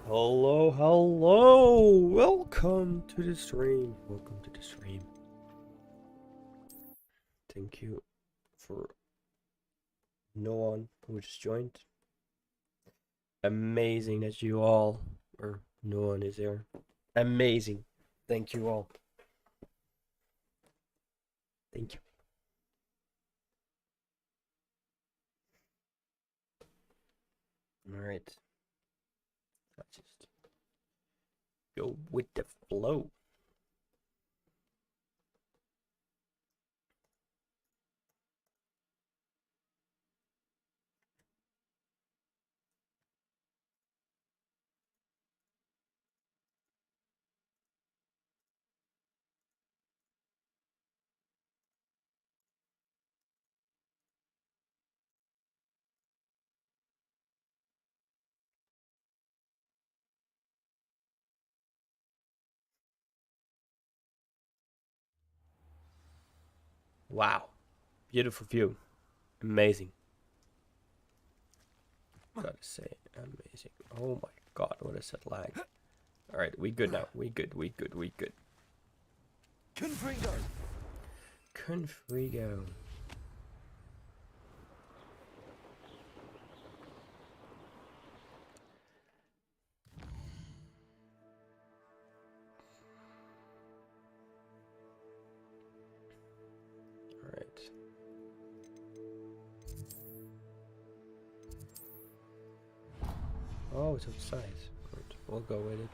Hello, hello! Welcome to the stream. Welcome to the stream. Thank you for no one who just joined. Amazing that you all, or no one is here. Amazing. Thank you all. Thank you. Alright. Let's just go with the flow. Wow. Beautiful view. Amazing. Gotta say, amazing. Oh my god, what is that lag? Alright, we good now. We good. Confringo. Confrigo. Alright. Oh, it's outside. Good. We'll go with it.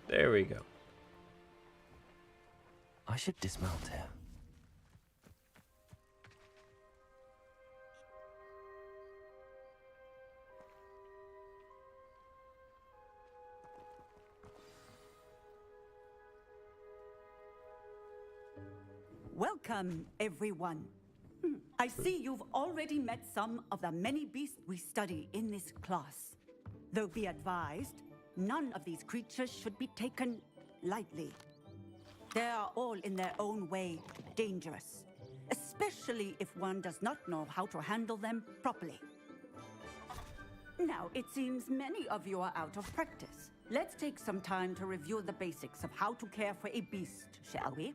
There we go. I should dismount here. Welcome, everyone. I see you've already met some of the many beasts we study in this class. Though be advised, none of these creatures should be taken lightly. They are all in their own way dangerous, especially if one does not know how to handle them properly. Now, it seems many of you are out of practice. Let's take some time to review the basics of how to care for a beast, shall we?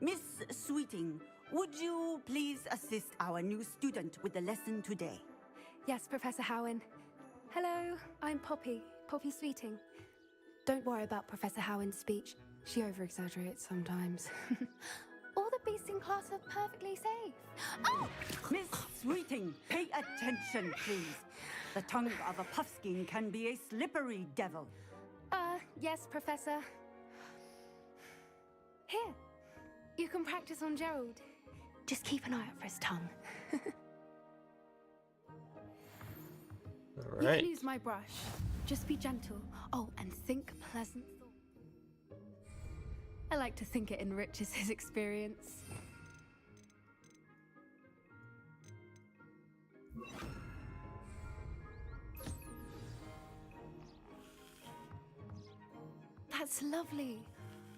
Miss Sweeting, would you please assist our new student with the lesson today? Yes, Professor Howen. Hello, I'm Poppy Sweeting. Don't worry about Professor Howen's speech. She over-exaggerates sometimes. All the beasts in class are perfectly safe. Oh! Miss Sweeting, pay attention, please. The tongue of a puffskein can be a slippery devil. Yes, Professor. Here, you can practice on Gerald. Just keep an eye out for his tongue. Alright. You can use my brush. Just be gentle. Oh, and think pleasant thoughts. I like to think it enriches his experience. That's lovely.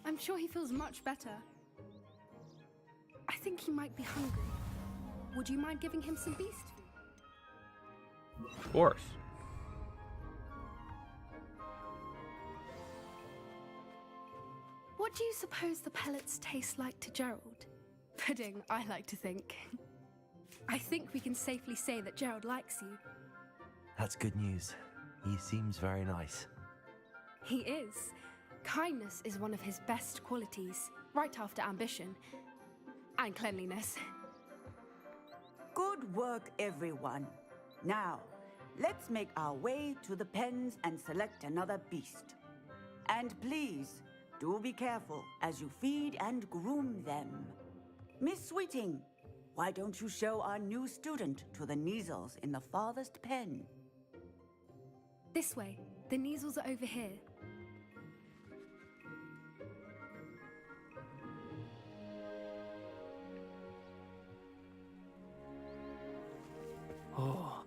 I'm sure he feels much better. I think he might be hungry. Would you mind giving him some beast food? Of course. What do you suppose the pellets taste like to Gerald? Pudding, I like to think. I think we can safely say that Gerald likes you. That's good news. He seems very nice. He is. Kindness is one of his best qualities, right after ambition. And cleanliness. Good work, everyone. Now, let's make our way to the pens and select another beast. And please, do be careful as you feed and groom them. Miss Sweeting, why don't you show our new student to the Neasels in the farthest pen? This way. The Neasels are over here. Oh,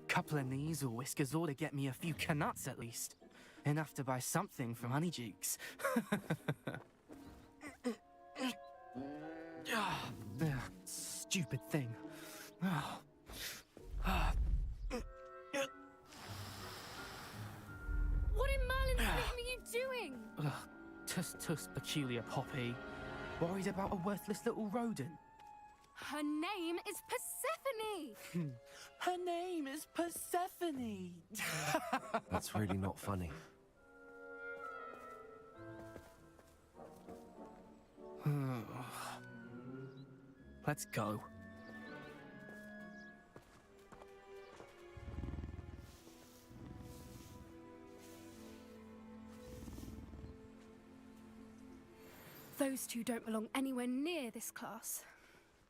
couple of Neasel whiskers ought to get me a few canuts at least. Enough to buy something from Honeydukes. Stupid thing. What in Merlin's name are you doing? Tuss peculiar Poppy. Worried about a worthless little rodent. Her name is Persephone! Her name is Persephone! That's really not funny. Let's go. Those two don't belong anywhere near this class.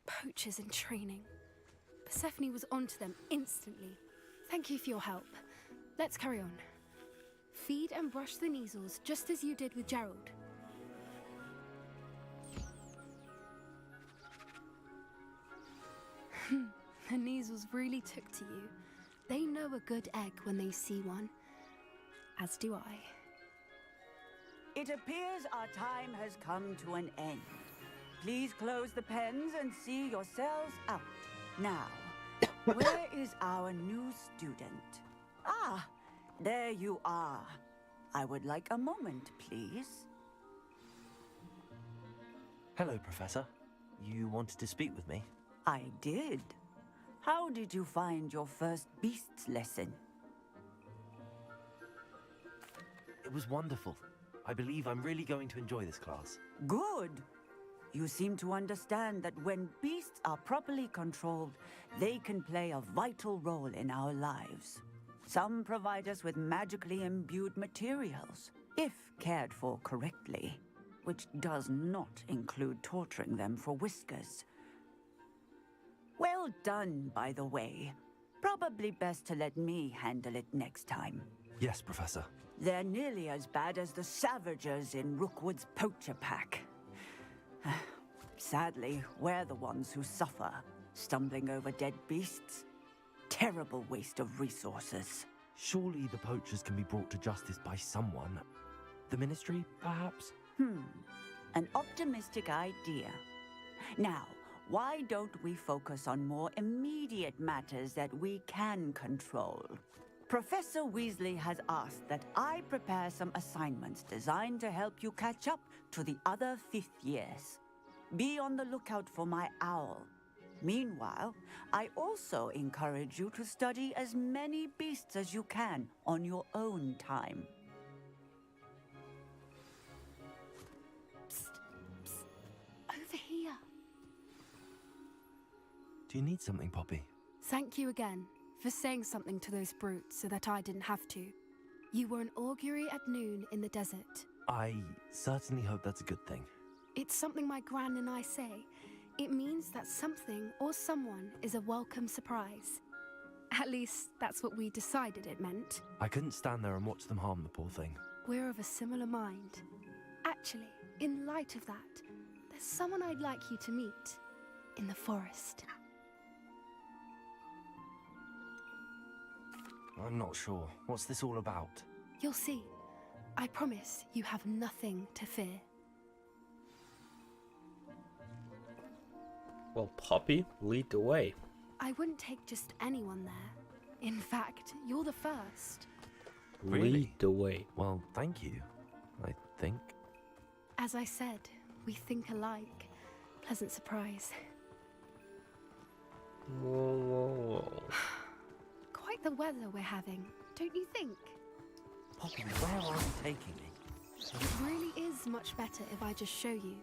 Poachers in training. Persephone was onto them instantly. Thank you for your help. Let's carry on. Feed and brush the Neasels just as you did with Gerald. The Neasels really took to you. They know a good egg when they see one. As do I. It appears our time has come to an end. Please close the pens and see yourselves out. Now, where is our new student? Ah, there you are. I would like a moment, please. Hello, Professor. You wanted to speak with me? I did. How did you find your first beasts lesson? It was wonderful. I believe I'm really going to enjoy this class. Good. You seem to understand that when beasts are properly controlled, they can play a vital role in our lives. Some provide us with magically imbued materials, if cared for correctly, which does not include torturing them for whiskers. Well done, by the way. Probably best to let me handle it next time. Yes, Professor. They're nearly as bad as the Savagers in Rookwood's poacher pack. Sadly, we're the ones who suffer, stumbling over dead beasts. Terrible waste of resources. Surely the poachers can be brought to justice by someone. The Ministry, perhaps? An optimistic idea. Now, why don't we focus on more immediate matters that we can control? Professor Weasley has asked that I prepare some assignments designed to help you catch up to the other fifth years. Be on the lookout for my owl. Meanwhile, I also encourage you to study as many beasts as you can on your own time. Psst, psst. Over here. Do you need something, Poppy? Thank you again for saying something to those brutes so that I didn't have to. You were an augury at noon in the desert. I certainly hope that's a good thing. It's something my gran and I say. It means that something or someone is a welcome surprise. At least, that's what we decided it meant. I couldn't stand there and watch them harm the poor thing. We're of a similar mind. Actually, in light of that, there's someone I'd like you to meet in the forest. I'm not sure. What's this all about? You'll see. I promise you have nothing to fear. Well, Poppy, lead the way. I wouldn't take just anyone there. In fact, you're the first. Really? Lead the way. Well, thank you, I think. As I said, we think alike. Pleasant surprise. Whoa, whoa, whoa. Quite the weather we're having, don't you think? Poppy, where are you taking me? It really is much better if I just show you.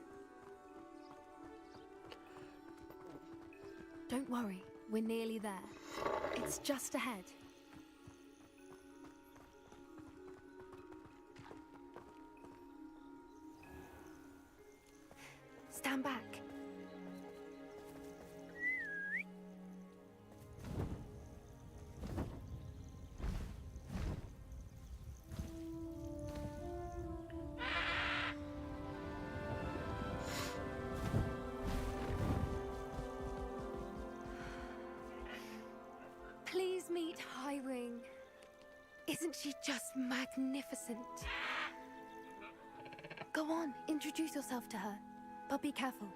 Don't worry, we're nearly there. It's just ahead. Stand back. Isn't she just magnificent? Go on, introduce yourself to her. But be careful.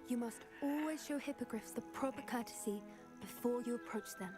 You must always show hippogriffs the proper courtesy before you approach them.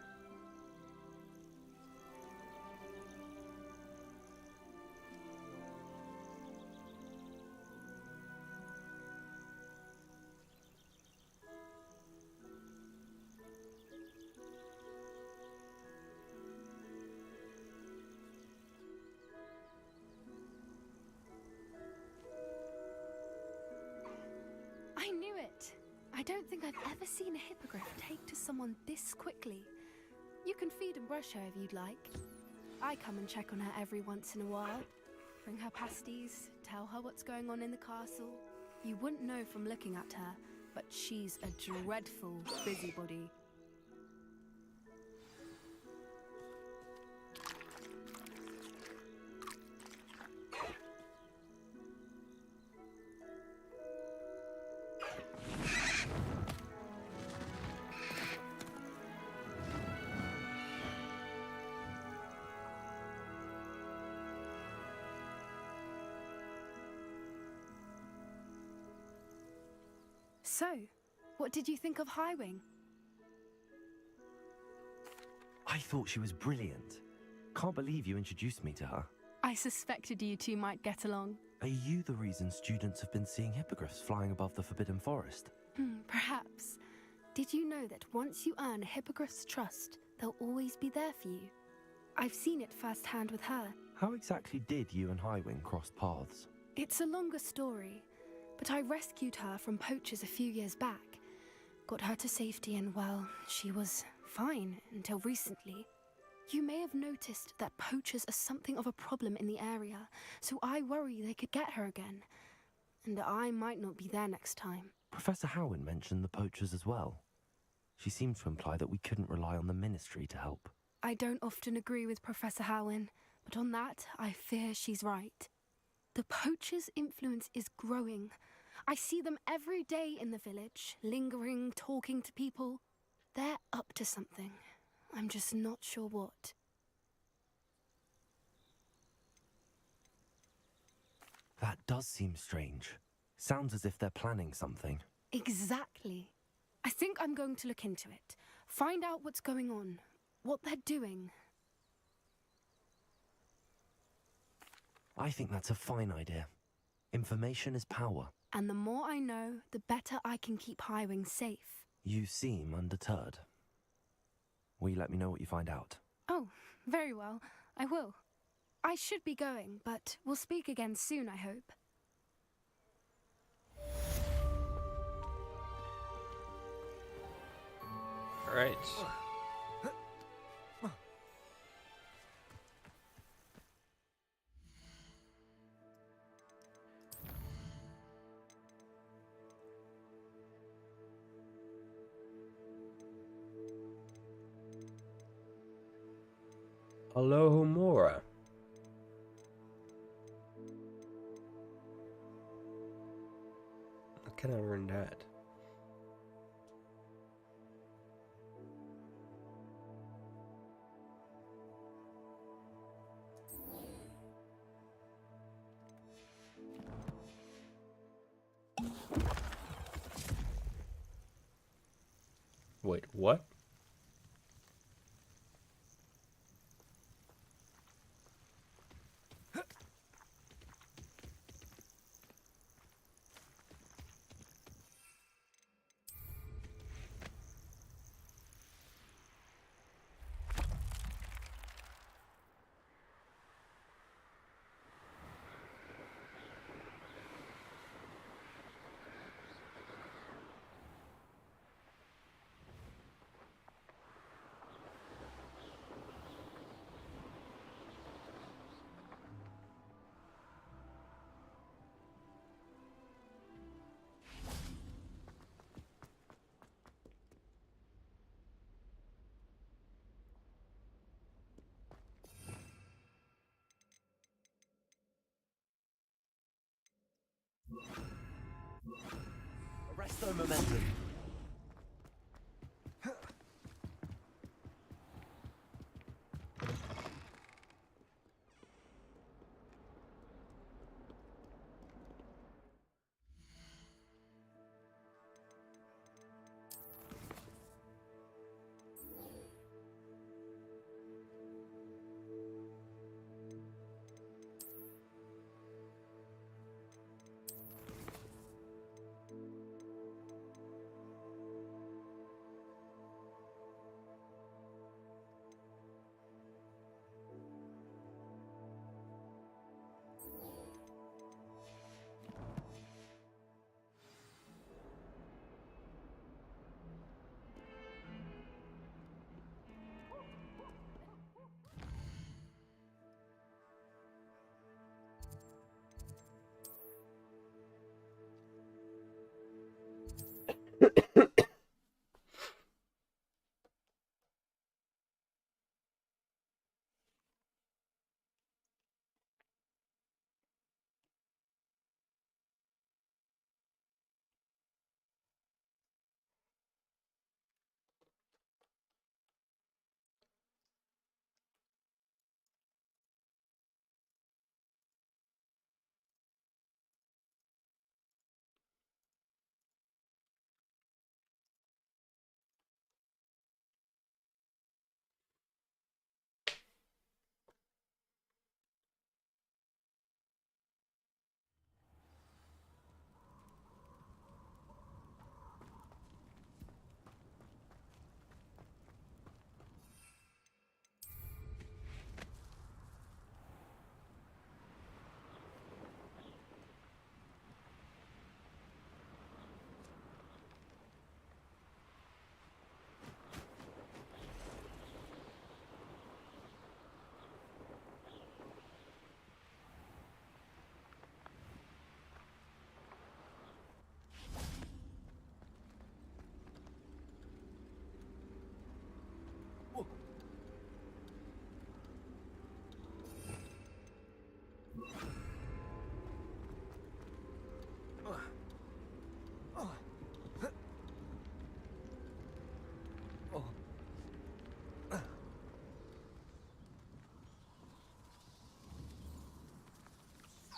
I knew it! I don't think I've ever seen a hippogriff take to someone this quickly. You can feed and brush her if you'd like. I come and check on her every once in a while. Bring her pasties, tell her what's going on in the castle. You wouldn't know from looking at her, but she's a dreadful busybody. So, what did you think of Highwing? I thought she was brilliant. Can't believe you introduced me to her. I suspected you two might get along. Are you the reason students have been seeing hippogriffs flying above the Forbidden Forest? Perhaps. Did you know that once you earn a hippogriff's trust, they'll always be there for you? I've seen it firsthand with her. How exactly did you and Highwing cross paths? It's a longer story, but I rescued her from poachers a few years back. Got her to safety and, well, she was fine until recently. You may have noticed that poachers are something of a problem in the area, so I worry they could get her again. And I might not be there next time. Professor Howin mentioned the poachers as well. She seemed to imply that we couldn't rely on the Ministry to help. I don't often agree with Professor Howin, but on that, I fear she's right. The poachers' influence is growing. I see them every day in the village, lingering, talking to people. They're up to something. I'm just not sure what. That does seem strange. Sounds as if they're planning something. Exactly. I think I'm going to look into it. Find out what's going on, what they're doing. I think that's a fine idea. Information is power. And the more I know, the better I can keep Highwing safe. You seem undeterred. Will you let me know what you find out? Oh, very well. I will. I should be going, but we'll speak again soon, I hope. All right. Alohomora. How can I learn that? Wait, what? Arresto momentum.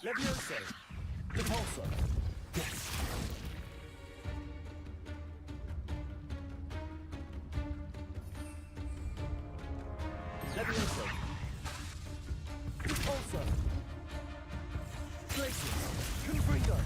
Levioso! Repulsor! Yes. Levioso! Repulsor! Glacius! Confringo!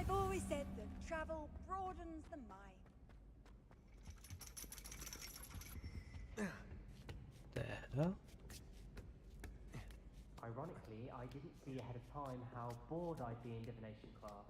I've always said that travel broadens the mind. The hell? Ironically, I didn't see ahead of time how bored I'd be in divination class.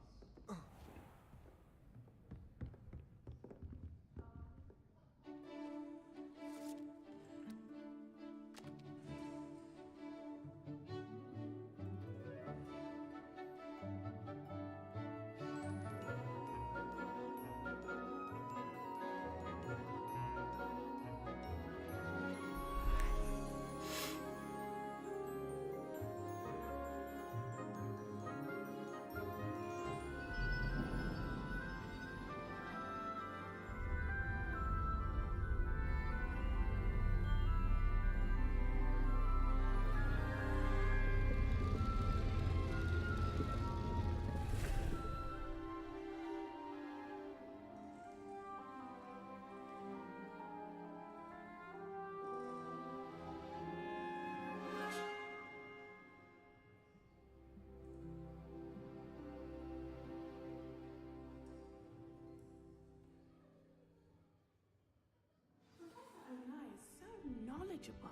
Knowledgeable.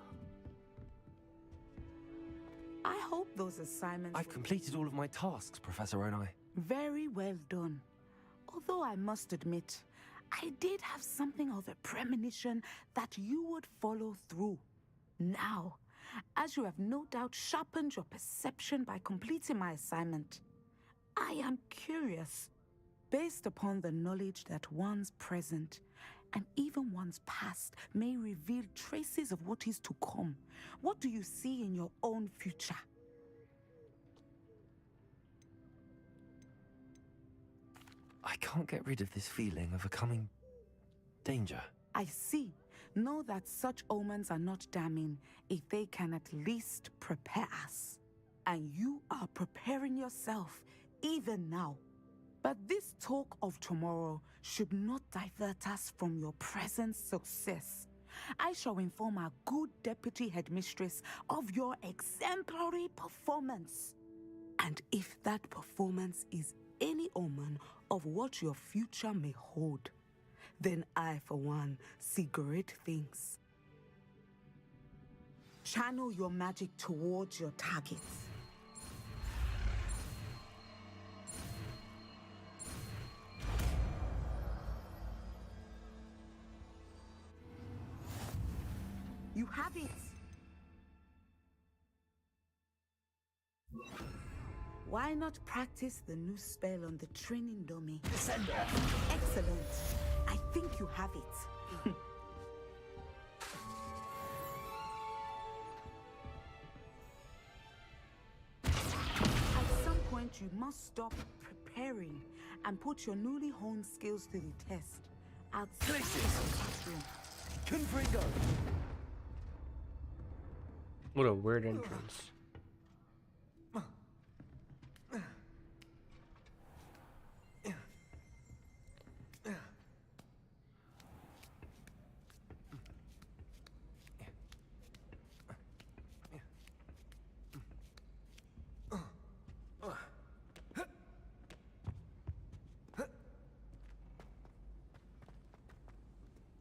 I hope those assignments I've completed all of my tasks, Professor Onai. very well done. Although I must admit, I did have something of a premonition that you would follow through. Now, as you have no doubt sharpened your perception by completing my assignment, I am curious, based upon the knowledge that one's present and even one's past may reveal traces of what is to come. What do you see in your own future? I can't get rid of this feeling of a coming danger. I see. Know that such omens are not damning if they can at least prepare us. And you are preparing yourself even now. But this talk of tomorrow should not divert us from your present success. I shall inform our good deputy headmistress of your exemplary performance. And if that performance is any omen of what your future may hold, then I, for one, see great things. Channel your magic towards your targets. You have it! Why not practice the new spell on the training dummy? Descender! Excellent. I think you have it. At some point, you must stop preparing and put your newly honed skills to the test. Outside the classroom. Confringo! What a weird entrance.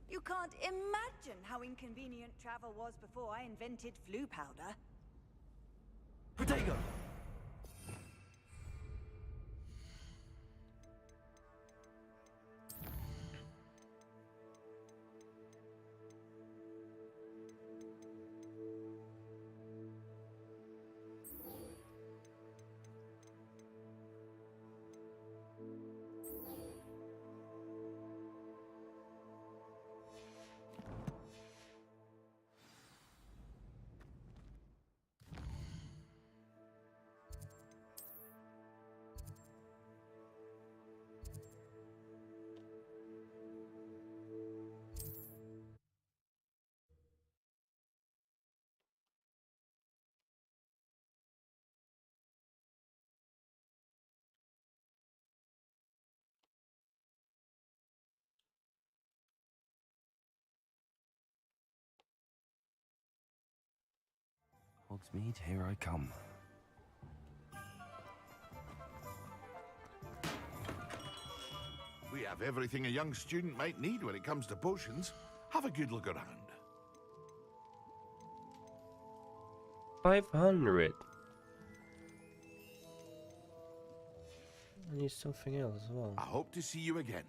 You can't imagine how inconvenient travel was before I invented flu powder. Protego! Hogsmeade, here I come. We have everything a young student might need when it comes to potions. Have a good look around. 500. I need something else as well. I hope to see you again.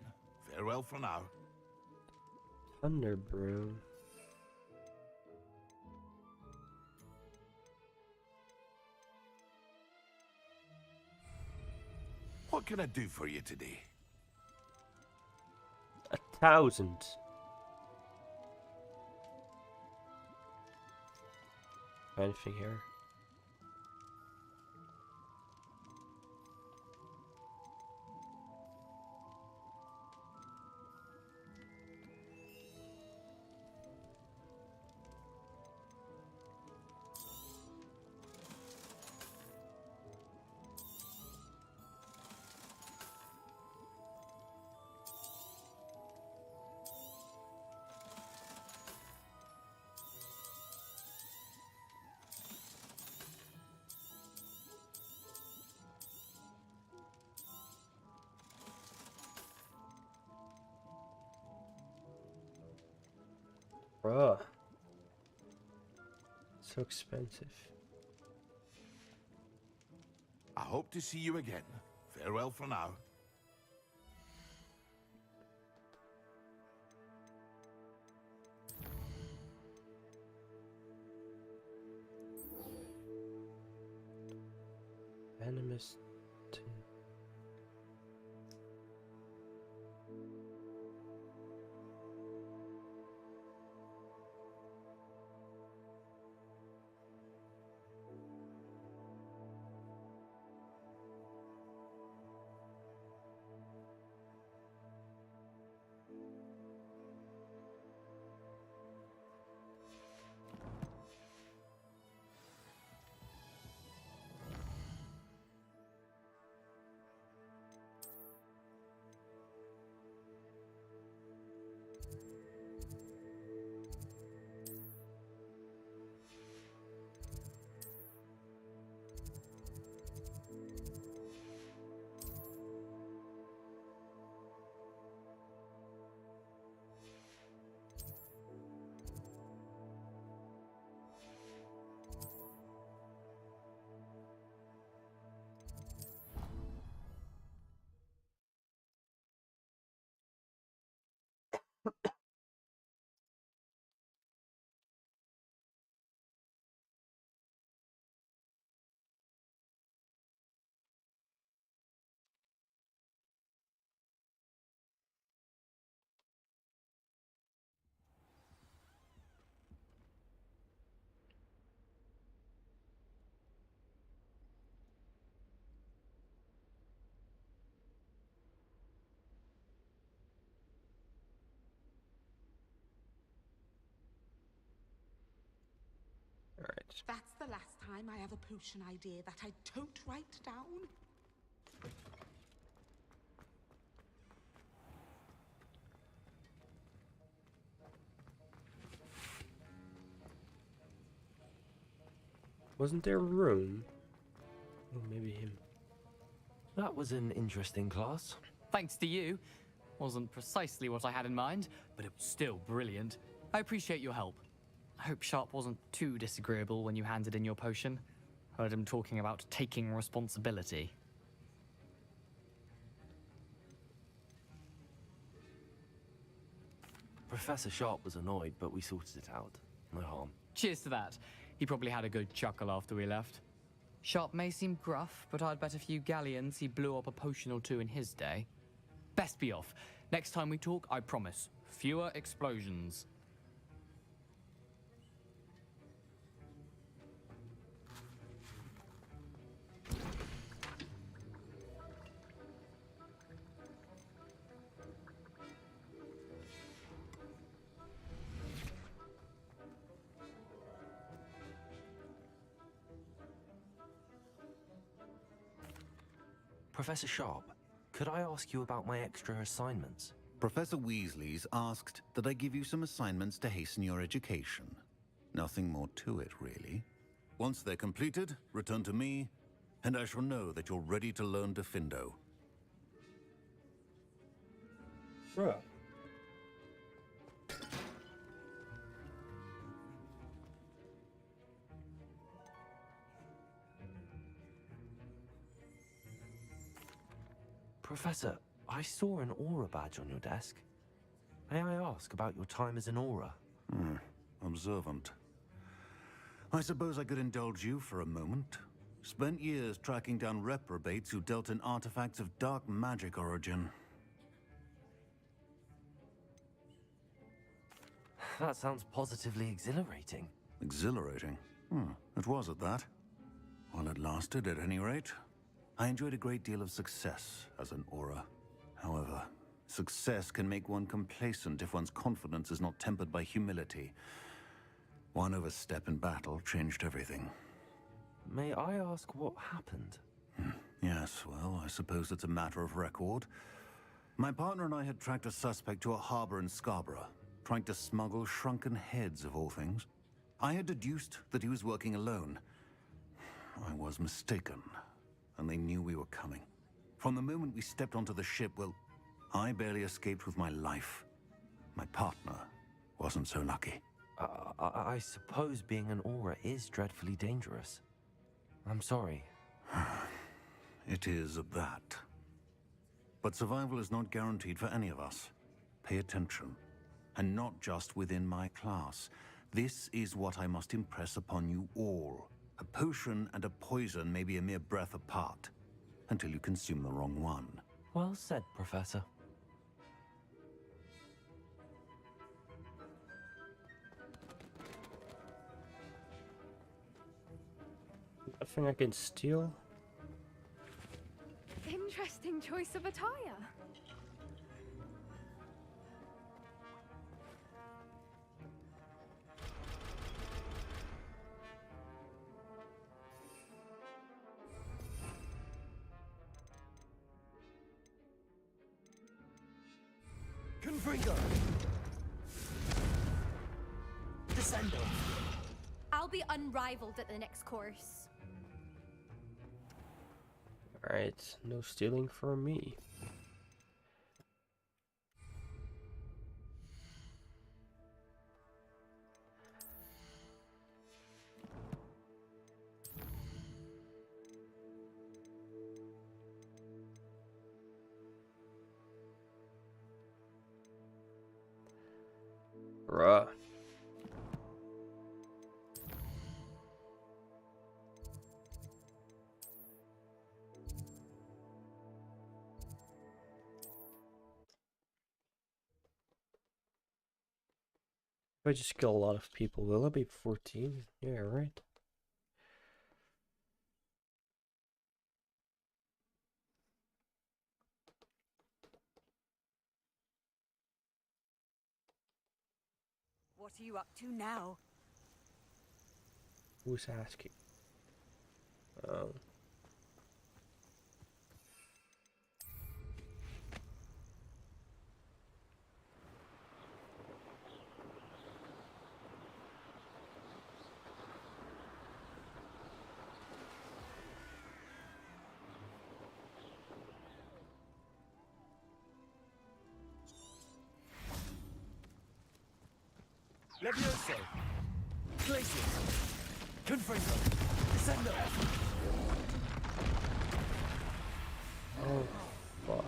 Farewell for now. Thunder Brew. What can I do for you today? 1,000. Anything here? Bruh. So expensive. I hope to see you again. Farewell for now. Venomous. Alright. That's the last time I have a potion idea that I don't write down. Wasn't there room? Oh, maybe him. That was an interesting class. Thanks to you. Wasn't precisely what I had in mind, but it was still brilliant. I appreciate your help. I hope Sharp wasn't too disagreeable when you handed in your potion. Heard him talking about taking responsibility. Professor Sharp was annoyed, but we sorted it out. No harm. Cheers to that. He probably had a good chuckle after we left. Sharp may seem gruff, but I'd bet a few galleons he blew up a potion or two in his day. Best be off. Next time we talk, I promise, fewer explosions. Professor Sharp, could I ask you about my extra assignments? Professor Weasley's asked that I give you some assignments to hasten your education. Nothing more to it, really. Once they're completed, return to me, and I shall know that you're ready to learn Diffindo. Bruh. Professor, I saw an aura badge on your desk. May I ask about your time as an aura? Observant. I suppose I could indulge you for a moment. Spent years tracking down reprobates who dealt in artifacts of dark magic origin. That sounds positively exhilarating. Exhilarating? It was at that. While it lasted, at any rate. I enjoyed a great deal of success as an aura. However, success can make one complacent if one's confidence is not tempered by humility. One overstep in battle changed everything. May I ask what happened? Yes, well, I suppose it's a matter of record. My partner and I had tracked a suspect to a harbor in Scarborough, trying to smuggle shrunken heads of all things. I had deduced that he was working alone. I was mistaken, and they knew we were coming. From the moment we stepped onto the ship, well, I barely escaped with my life. My partner wasn't so lucky. I suppose being an aura is dreadfully dangerous. I'm sorry. It is at that. But survival is not guaranteed for any of us. Pay attention. And not just within my class. This is what I must impress upon you all. A potion and a poison may be a mere breath apart, until you consume the wrong one. Well said, Professor. Nothing I can steal? Interesting choice of attire. Confringo! Descendo! I'll be unrivaled at the next course. Alright, no stealing for me. Bruh. If I just kill a lot of people, will I be 14? Yeah, right. What are you up to now? Who's asking? Levioso. Glacier. Confringo. Descendo. Oh, fuck.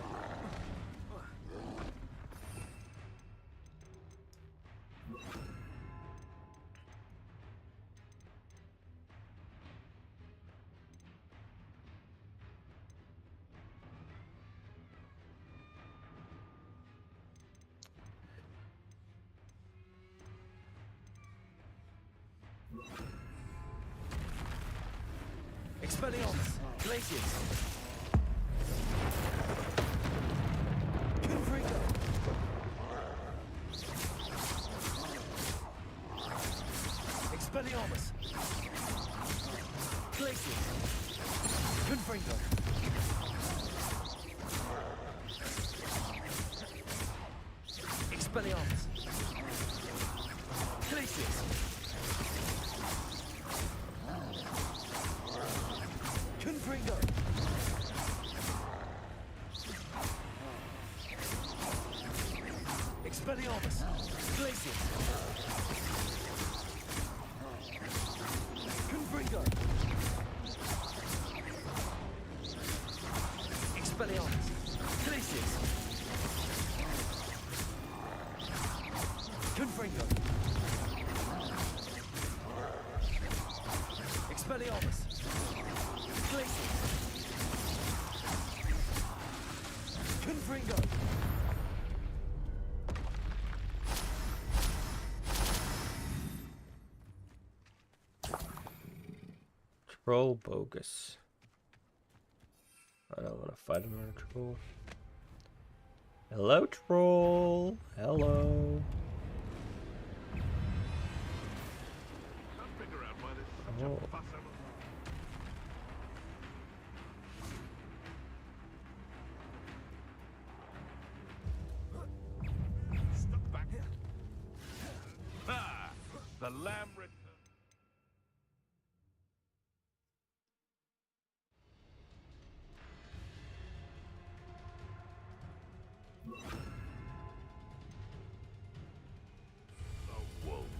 Expelliarmus. Glaciers. Confringo. Expelliarmus. Glaciers. Confringo. Expelliarmus. Glaciers. Confringo. Expelliarmus. Glacier. Confringo. Expelliarmus. Glaciers. Confringo. Expelliarmus. Glacier. Confringo. Troll bogus. I don't want to fight another troll. Hello, troll. Hello. Oh. The lamb returned. The wolf.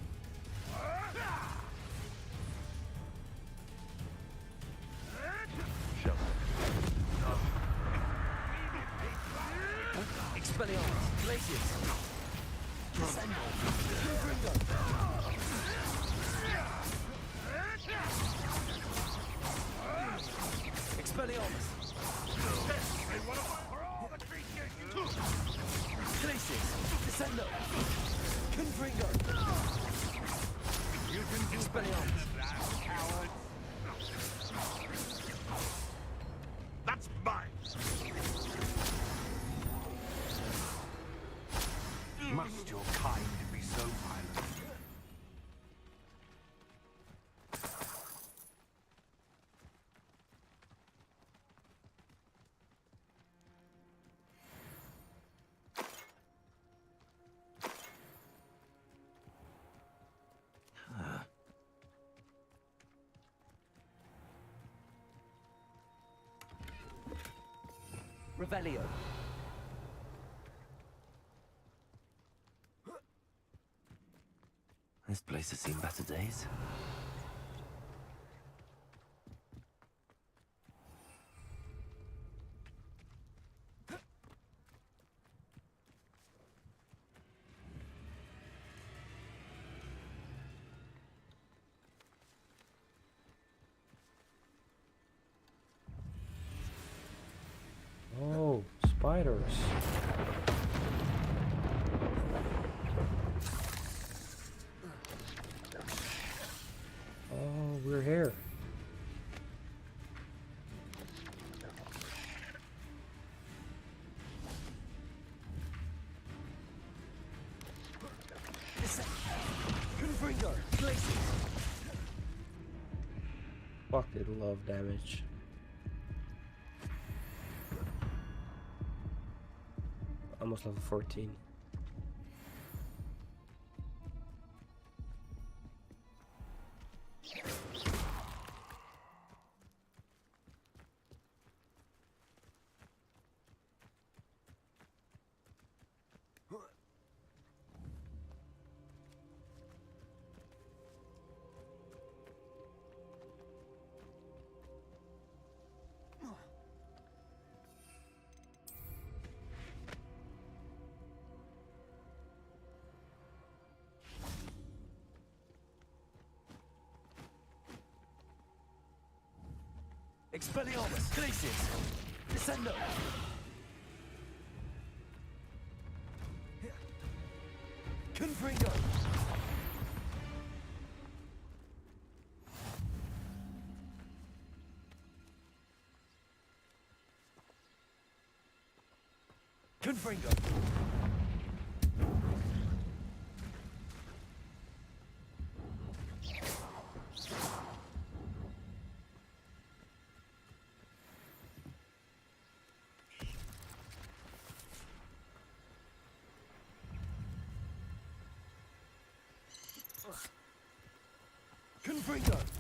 Expelliarmus. Glaciers. Descendo. Confringo. Expelliarmus. Glaciers. Descendo. Confringo. Expelliarmus. That's mine. Must your kind be so violent? Revelio. This place has seen better days. Oh, spiders. Oh, we're here. Confringo. Glacier. Fucking love damage. Almost level 14. Expelliarmus! Glacius! Descendo! Confringo! Confringo! Confringo!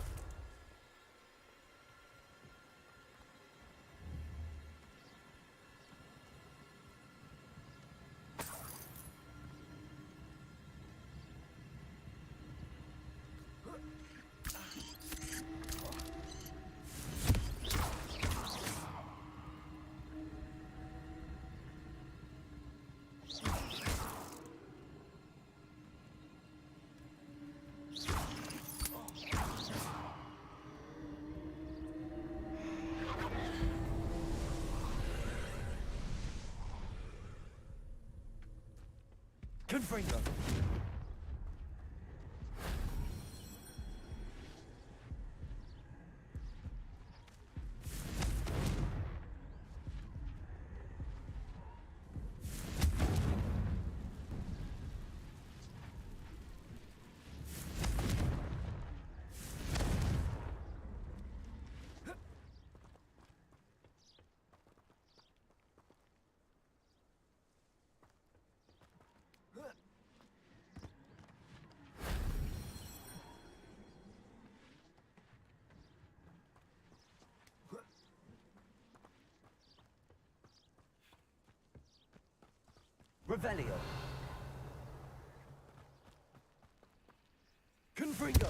Confringo! Revelio! Confringo!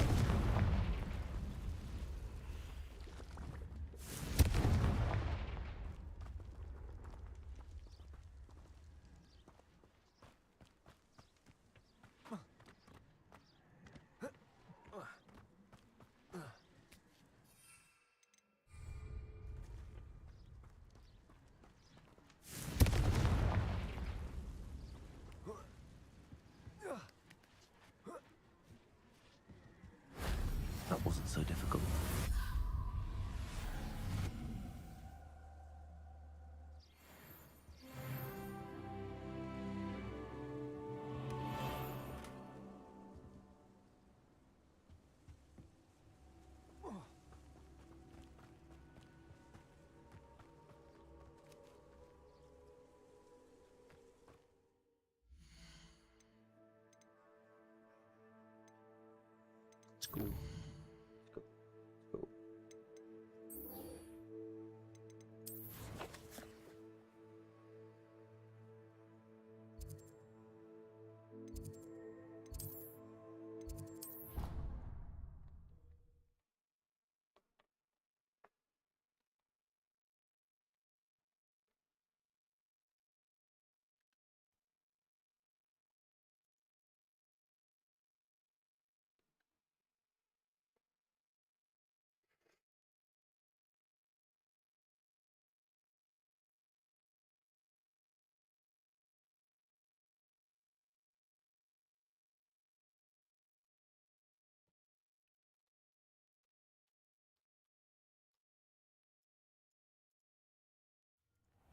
That wasn't so difficult. School.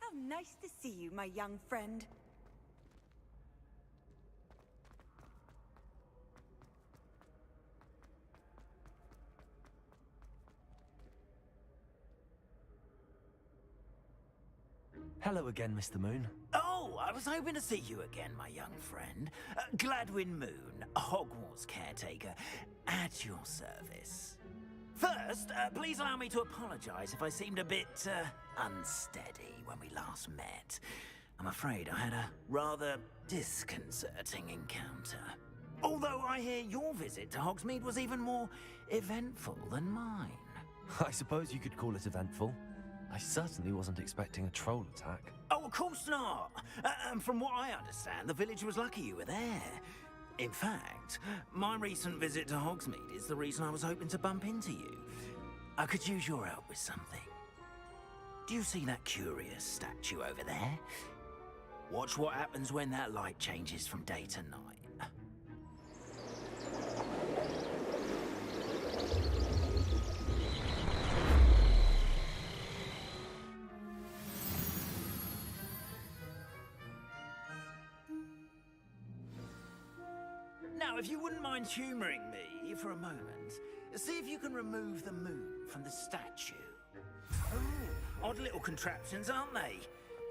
How nice to see you, my young friend. Hello again, Mr. Moon. Oh, I was hoping to see you again, my young friend. Gladwin Moon, Hogwarts caretaker, at your service. First, please allow me to apologize if I seemed a bit unsteady when we last met. I'm afraid I had a rather disconcerting encounter. Although I hear your visit to Hogsmeade was even more eventful than mine. I suppose you could call it eventful. I certainly wasn't expecting a troll attack. Oh, of course not. And from what I understand, the village was lucky you were there. In fact, my recent visit to Hogsmeade is the reason I was hoping to bump into you. I could use your help with something. Do you see that curious statue over there? Watch what happens when that light changes from day to night. Now, if you wouldn't mind humouring me for a moment, see if you can remove the moon from the statue. Oh, odd little contraptions, aren't they?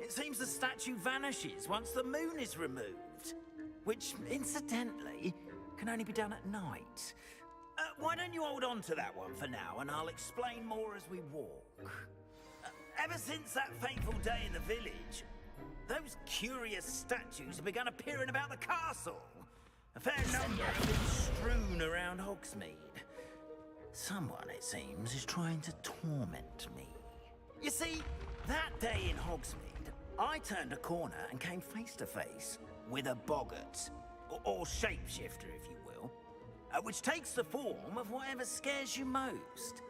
It seems the statue vanishes once the moon is removed. Which, incidentally, can only be done at night. Why don't you hold on to that one for now, and I'll explain more as we walk. Ever since that fateful day in the village, those curious statues have begun appearing about the castle. A fair number have been strewn around Hogsmeade. Someone, it seems, is trying to torment me. You see, that day in Hogsmeade, I turned a corner and came face to face with a boggart, or shapeshifter, if you will, which takes the form of whatever scares you most.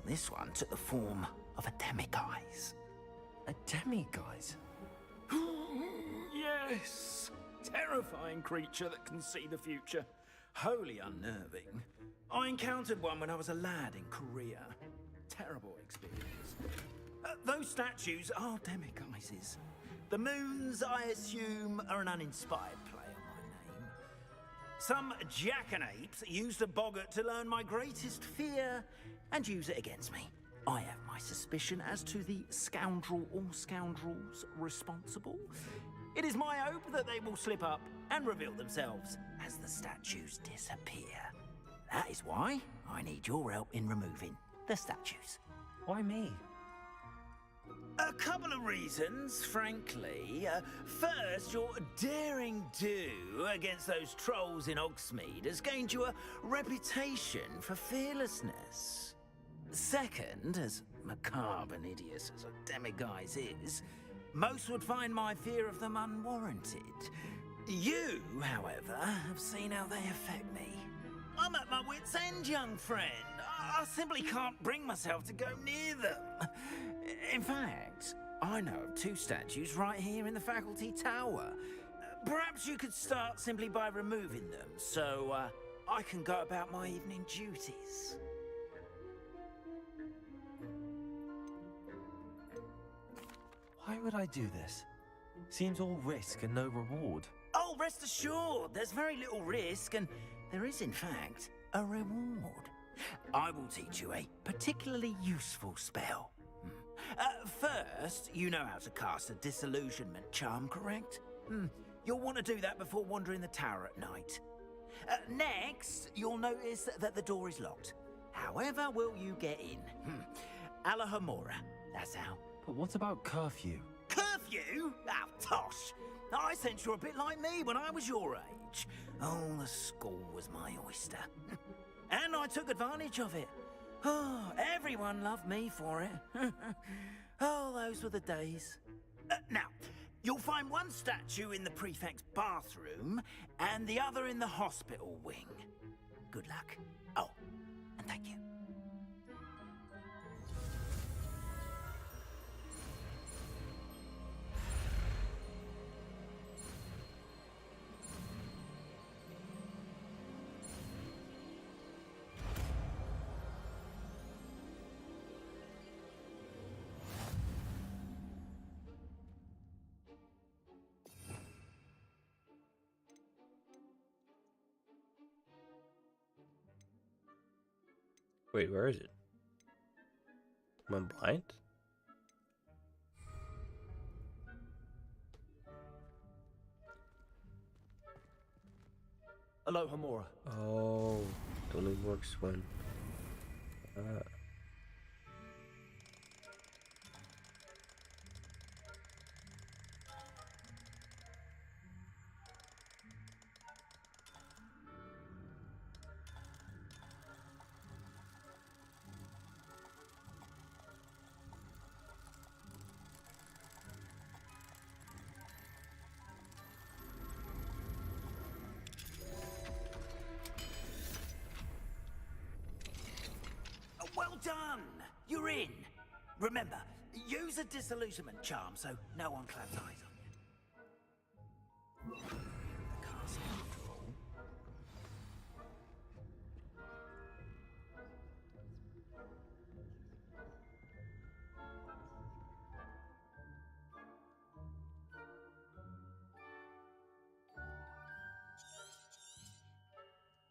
This one took the form of a demiguise. A demiguise? Yes! Terrifying creature that can see the future. Wholly unnerving. I encountered one when I was a lad in Korea. Terrible experience. Those statues are demiguises. The moons, I assume, are an uninspired play on my name. Some jackanapes used a boggart to learn my greatest fear and use it against me. I have my suspicion as to the scoundrel or scoundrels responsible. It is my hope that they will slip up and reveal themselves as the statues disappear. That is why I need your help in removing the statues. Why me? A couple of reasons, frankly. First, your daring do against those trolls in Hogsmeade has gained you a reputation for fearlessness. Second, as macabre and hideous as a demiguise is, most would find my fear of them unwarranted. You, however, have seen how they affect me. I'm at my wit's end, young friend. I simply can't bring myself to go near them. In fact, I know of two statues right here in the faculty tower. Perhaps you could start simply by removing them, so I can go about my evening duties. Why would I do this? Seems all risk and no reward. Oh, rest assured, there's very little risk, and there is, in fact, a reward. I will teach you a particularly useful spell. First, you know how to cast a disillusionment charm, correct? You'll want to do that before wandering the tower at night. Next, you'll notice that the door is locked. However will you get in? Alahomora, that's how. But what about curfew? Curfew? Oh, tosh. I sense you're a bit like me when I was your age. Oh, the school was my oyster. And I took advantage of it. Oh, everyone loved me for it. Oh, those were the days. Now, you'll find one statue in the prefect's bathroom and the other in the hospital wing. Good luck. Oh, and thank you. Wait, where is it? Am I blind? Alohomora. Oh, it only works when. Well done! You're in. Remember, use a disillusionment charm so no one claps eyes on you. The castle, after all.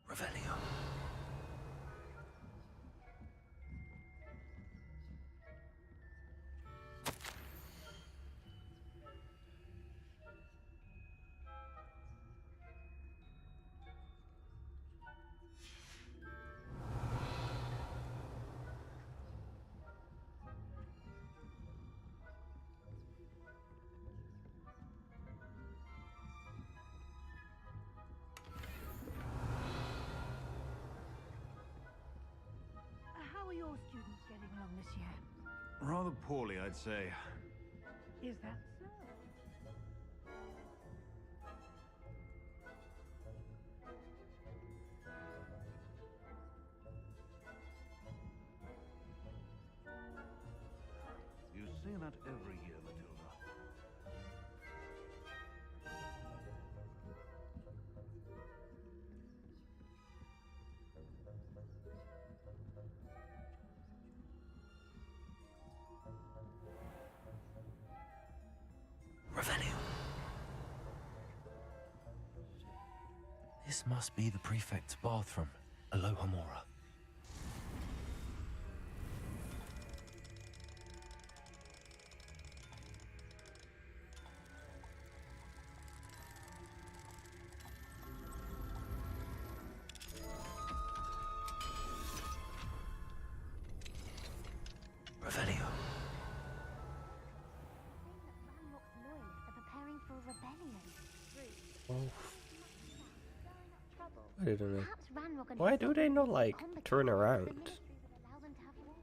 Revelio. How are your students getting along this year? Rather poorly, I'd say. Is that so? You say that every year, Matilda. Revelio. This must be the prefect's bathroom. Alohomora. Revelio. Preparing for a rebellion. Oh. I don't know. Perhaps Ranrock and Why his do they not like combat turn the around? ministry will allow them to have war.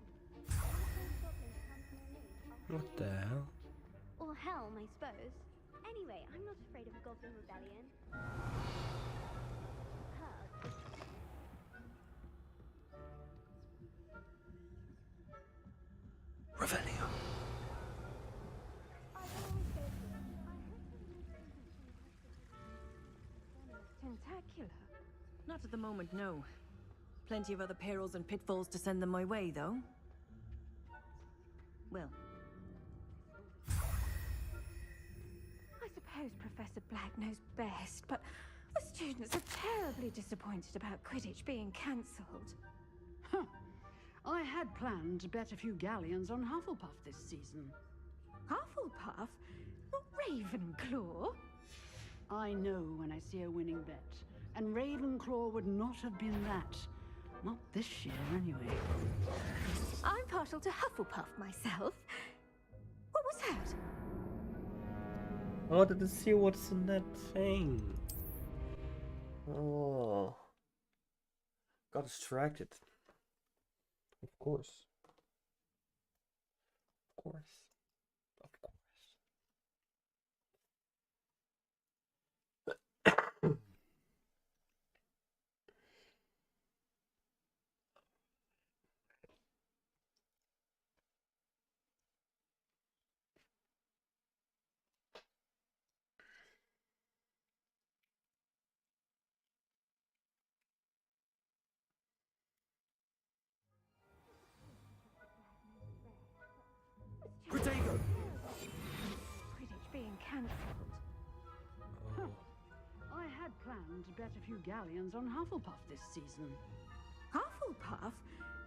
What the hell? Or helm, I suppose. Anyway, I'm not afraid of a goblin rebellion. Revelio. Tentacular? Not at the moment, no. Plenty of other perils and pitfalls to send them my way, though. Well, I suppose Professor Black knows best, but the students are terribly disappointed about Quidditch being cancelled. Huh. I had planned to bet a few galleons on Hufflepuff this season. Hufflepuff? Not Ravenclaw? I know when I see a winning bet, and Ravenclaw would not have been that. Not this year, anyway. I'm partial to Hufflepuff myself. What was that? I wanted to see what's in that thing. Oh. Got distracted. Of course. Of course. Of course. Protego! Quidditch being cancelled. Huh. I had planned to bet a few galleons on Hufflepuff this season. Hufflepuff?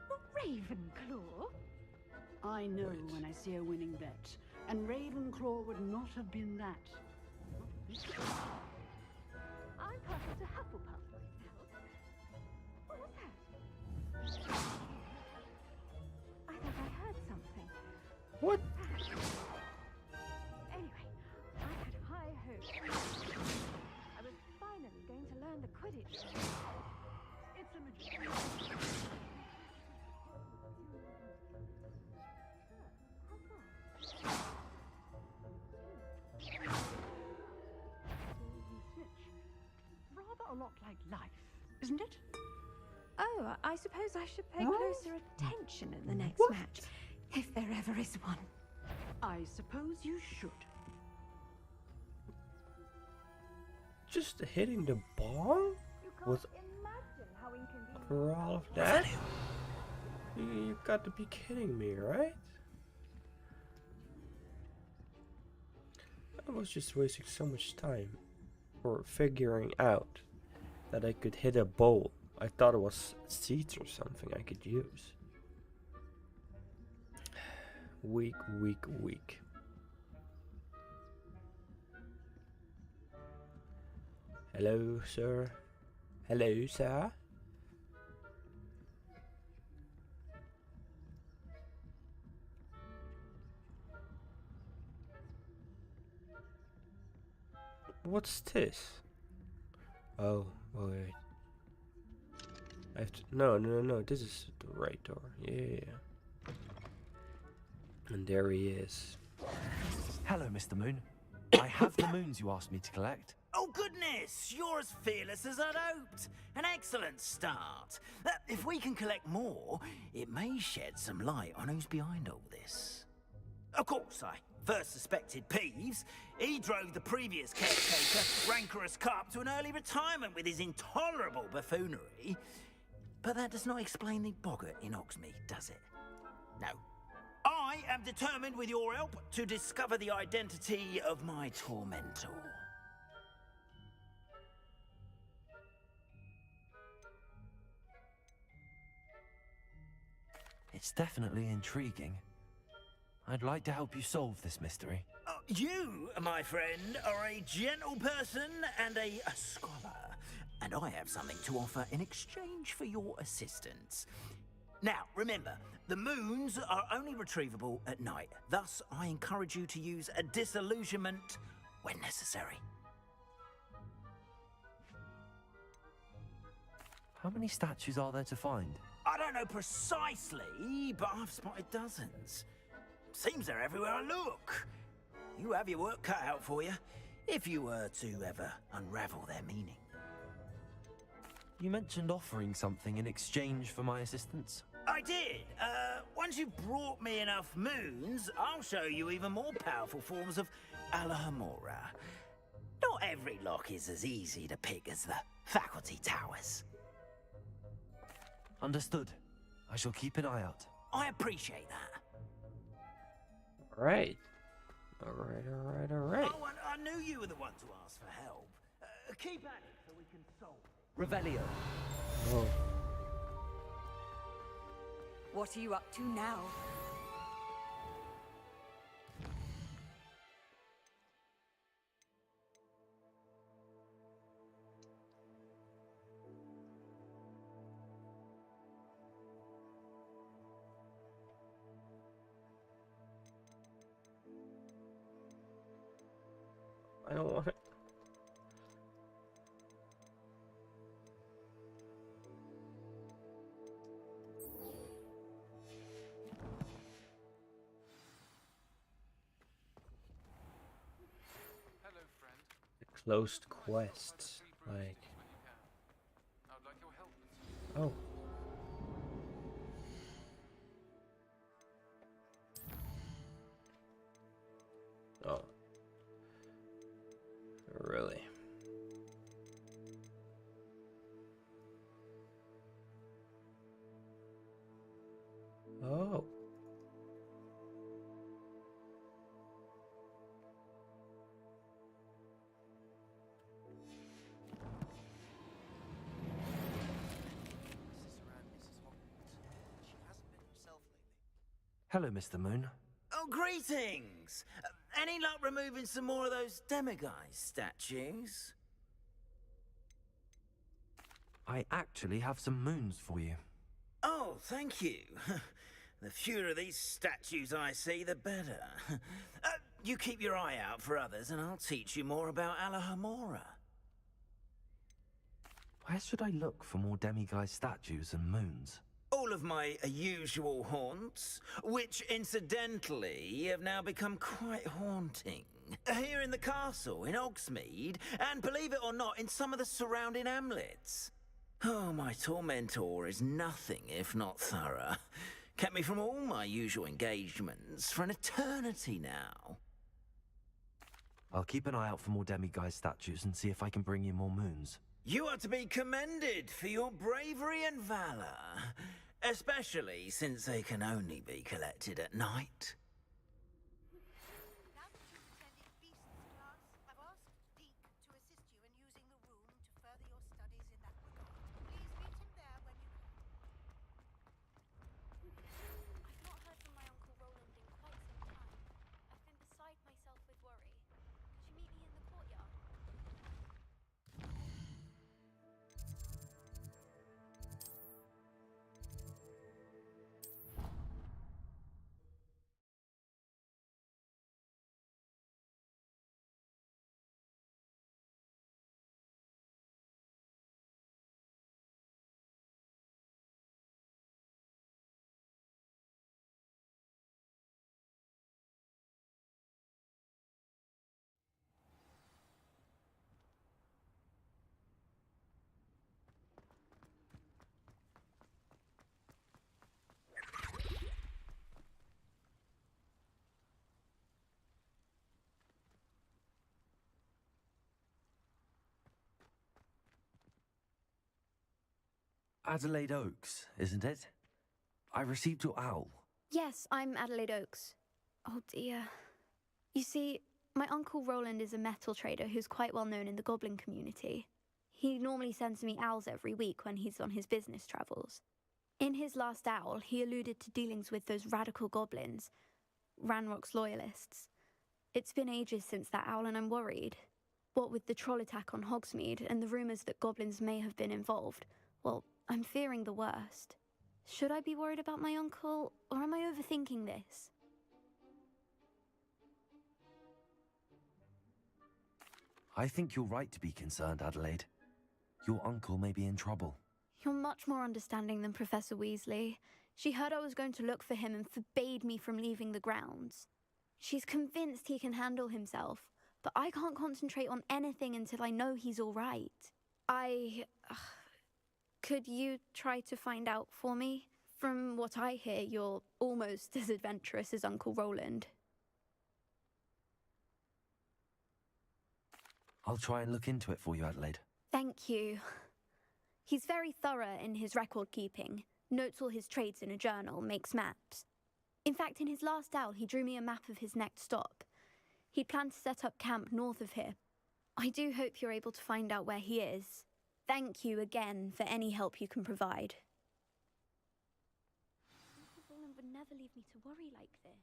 Not Ravenclaw? I know when I see a winning bet, and Ravenclaw would not have been that. I'm partial to Hufflepuff myself. Quidditch. It's a magician. Rather a lot like life, isn't it? Oh, I suppose I should pay Huh? closer attention in the next match, if there ever is one. I suppose you should. Just hitting the ball? With Imagine how inconvenient. for all of that? You got to be kidding me, right? I was just wasting so much time for figuring out that I could hit a bowl. I thought it was seeds or something I could use. Weak, weak, weak. Hello, sir. Hello, sir. What's this? Oh, wait. I have to. No. This is the right door. Yeah. And there he is. Hello, Mr. Moon. I have the moons you asked me to collect. Oh, goodness! You're as fearless as I'd hoped. An excellent start. If we can collect more, it may shed some light on who's behind all this. Of course, I first suspected Peeves. He drove the previous caretaker, Rancorous Carp, to an early retirement with his intolerable buffoonery. But that does not explain the boggart in Oxmead, does it? No. I am determined, with your help, to discover the identity of my tormentor. It's definitely intriguing. I'd like to help you solve this mystery. You, my friend, are a gentle person and a scholar, and I have something to offer in exchange for your assistance. Now, remember, the moons are only retrievable at night. Thus, I encourage you to use a disillusionment when necessary. How many statues are there to find? I don't know precisely, but I've spotted dozens. Seems they're everywhere I look. You have your work cut out for you, if you were to ever unravel their meaning. You mentioned offering something in exchange for my assistance. I did. Once you've brought me enough moons, I'll show you even more powerful forms of Alohomora. Not every lock is as easy to pick as the faculty towers. Understood. I shall keep an eye out. I appreciate that. Alright. Oh, I knew you were the one to ask for help. Keep at it so we can solve it. Revelio. Oh. What are you up to now? I don't want it. Hello, friend. The closed quest, like. I would like your help. Oh. Oh. Really? Oh. Hello, Mr. Moon. Oh, greetings! Any luck removing some more of those demiguise statues? I actually have some moons for you. Oh, thank you. The fewer of these statues I see, the better. You keep your eye out for others, and I'll teach you more about Alohomora. Where should I look for more demiguise statues and moons? All of my usual haunts, which incidentally have now become quite haunting. Here in the castle, in Hogsmeade, and believe it or not, in some of the surrounding hamlets. Oh, my tormentor is nothing if not thorough. Kept me from all my usual engagements for an eternity now. I'll keep an eye out for more demiguise statues and see if I can bring you more moons. You are to be commended for your bravery and valor, especially since they can only be collected at night. I've not heard from my Uncle Roland in quite some time. I've been beside myself with worry. Could you meet me in the courtyard? Adelaide Oaks, isn't it? I received your owl. Yes, I'm Adelaide Oaks. Oh dear. You see, my Uncle Roland is a metal trader who's quite well known in the goblin community. He normally sends me owls every week when he's on his business travels. In his last owl, he alluded to dealings with those radical goblins, Ranrock's loyalists. It's been ages since that owl and I'm worried. What with the troll attack on Hogsmeade and the rumours that goblins may have been involved, well, I'm fearing the worst. Should I be worried about my uncle, or am I overthinking this? I think you're right to be concerned, Adelaide. Your uncle may be in trouble. You're much more understanding than Professor Weasley. She heard I was going to look for him and forbade me from leaving the grounds. She's convinced he can handle himself, but I can't concentrate on anything until I know he's all right. Could you try to find out for me? From what I hear, you're almost as adventurous as Uncle Roland. I'll try and look into it for you, Adelaide. Thank you. He's very thorough in his record keeping, notes all his trades in a journal, makes maps. In fact, in his last owl, he drew me a map of his next stop. He'd planned to set up camp north of here. I do hope you're able to find out where he is. Thank you again for any help you can provide. Uncle Roland would never leave me to worry like this.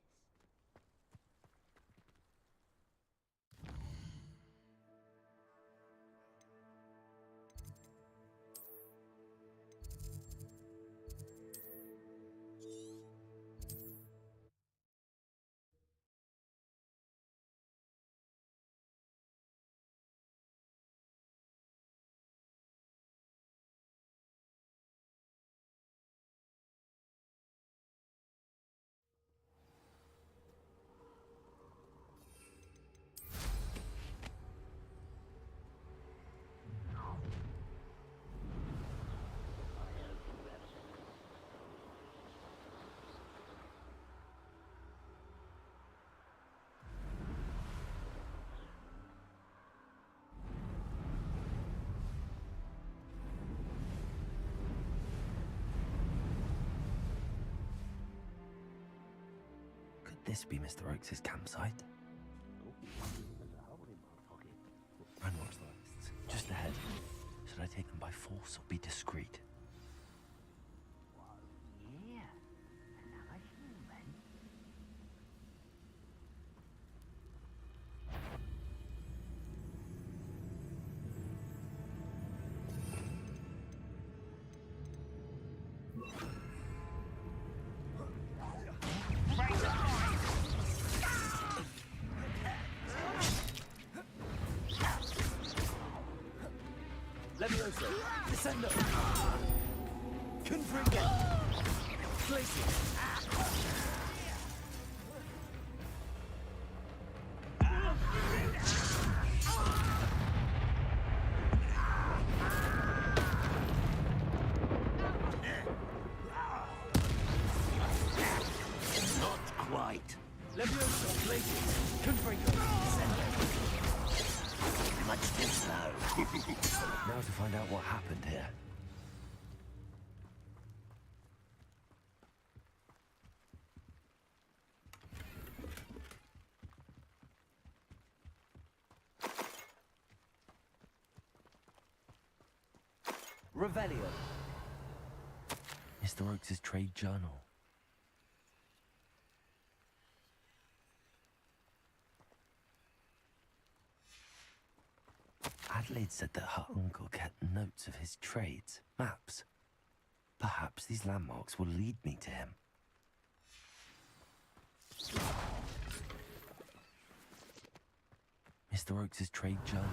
This be Mr. Oakes' campsite? Ranrock's loyalists, just ahead. Should I take them by force or be discreet? Levioso! Descendo! Confringo! Glacius! Not quite. Levioso! Glacius! Confringo! Descendo! Much too slow. Now to find out what happened here. Revelio. Mr. Oakes' trade journal. Adelaide said that her uncle kept notes of his trades, maps. Perhaps these landmarks will lead me to him. Mr. Oakes' trade journal.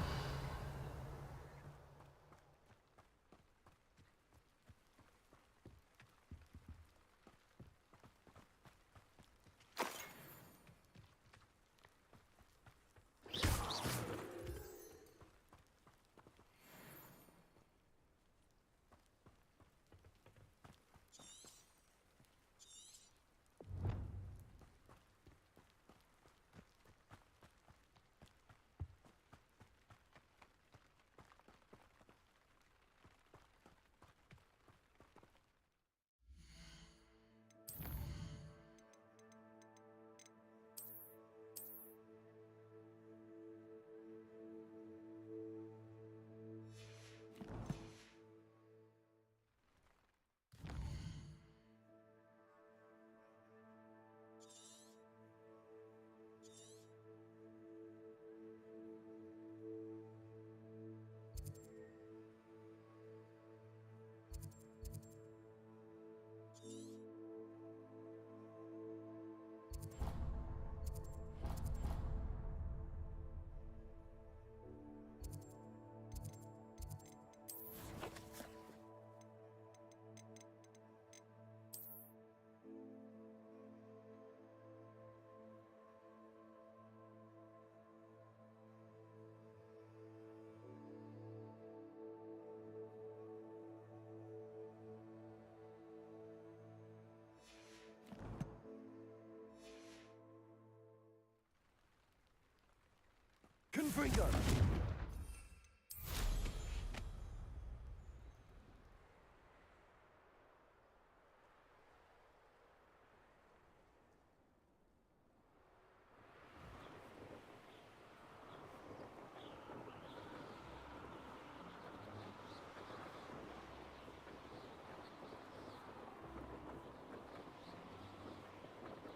Confringo!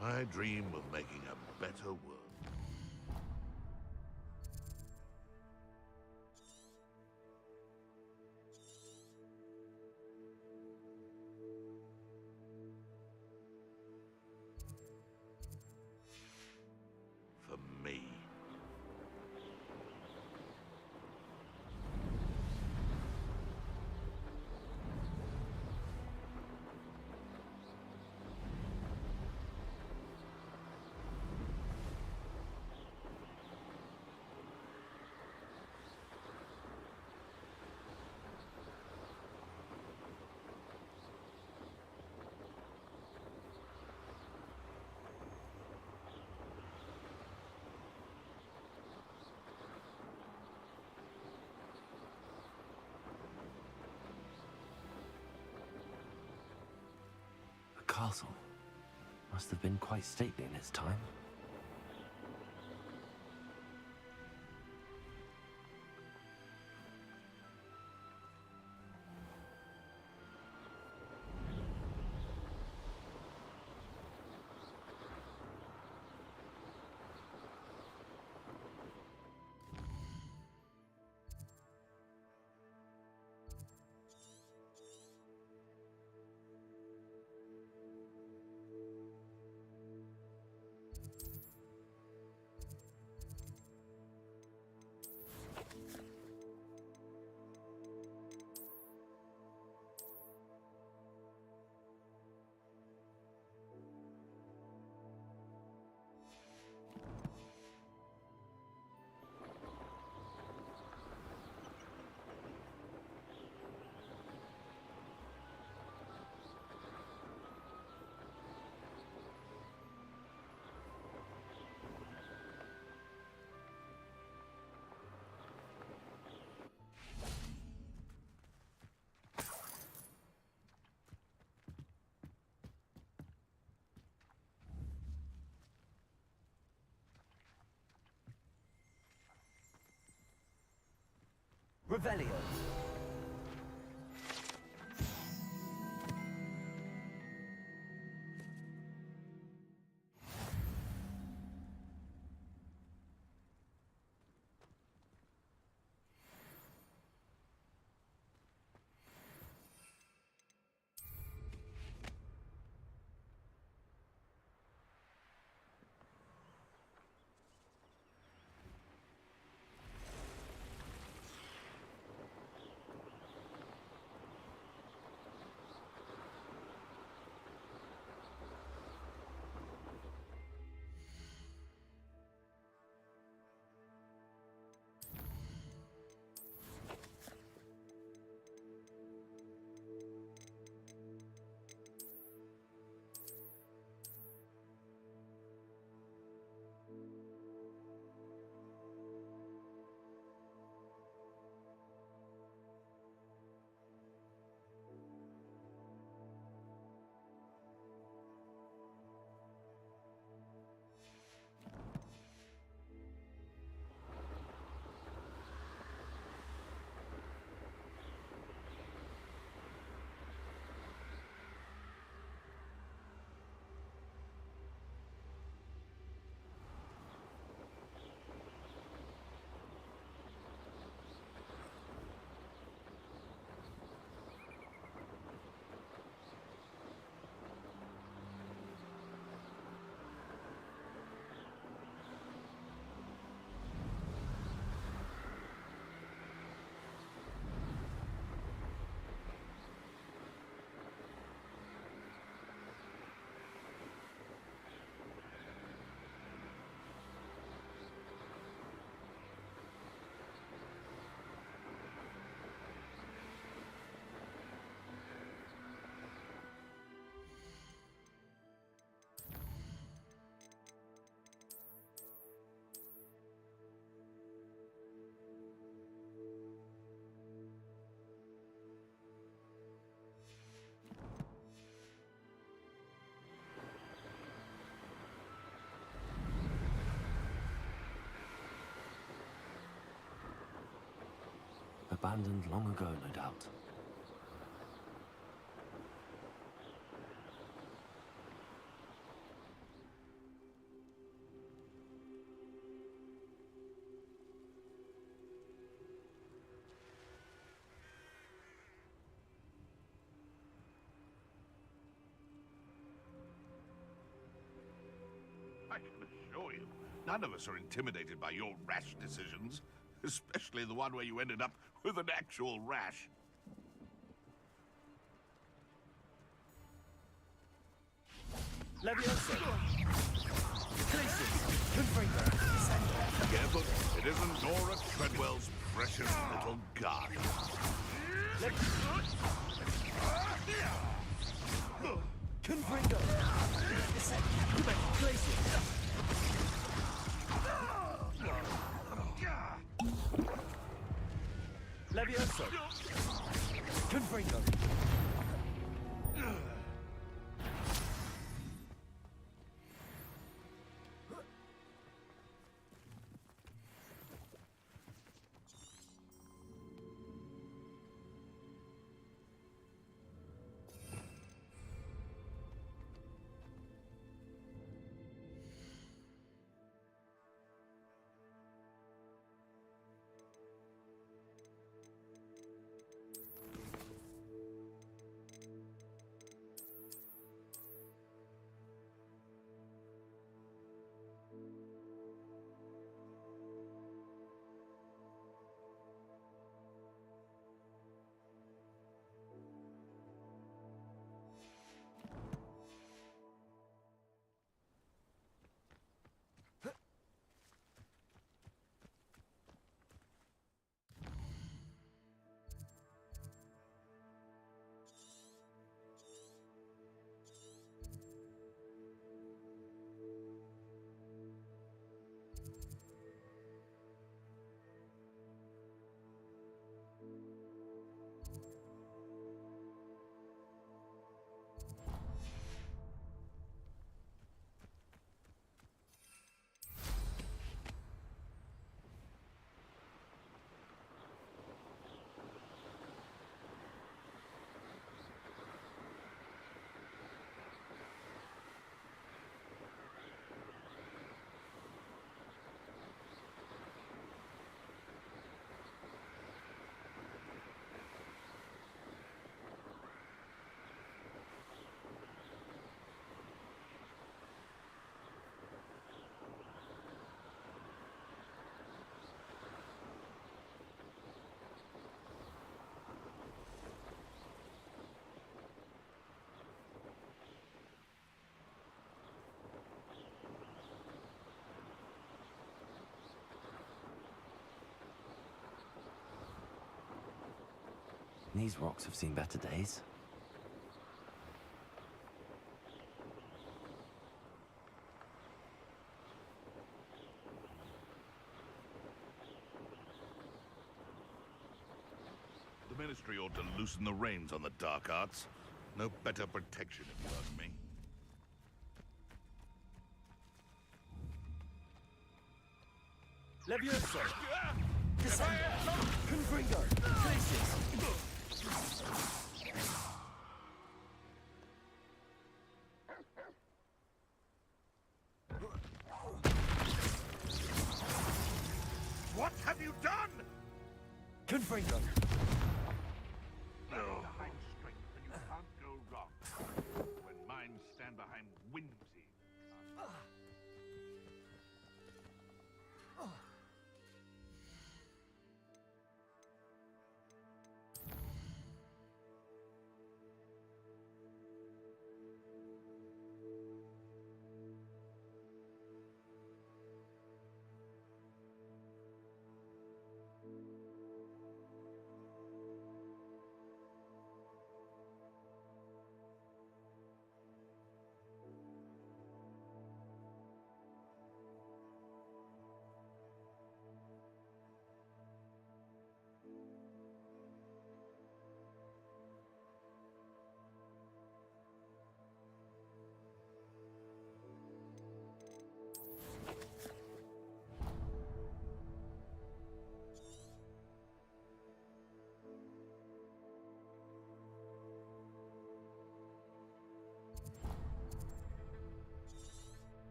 I dream of making a better world. For me. The castle must have been quite stately in its time. Revelio. Abandoned long ago, no doubt. I can assure you, none of us are intimidated by your rash decisions. Especially the one where you ended up with an actual rash. Levioso. Glacius. Confringo. Careful, it isn't Nora Treadwell's precious little garden. Confringo. Glacius. Levioso. Confringo. These rocks have seen better days. The Ministry ought to loosen the reins on the dark arts. No better protection, if you ask me. Levioso! Descendo! Confringo! Glacius! What have you done? Confringo! No, behind strength, and you can't go wrong. When minds stand behind whimsy.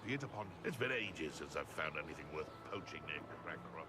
The Interpon. It's been ages since I've found anything worth poaching near Crackcrop.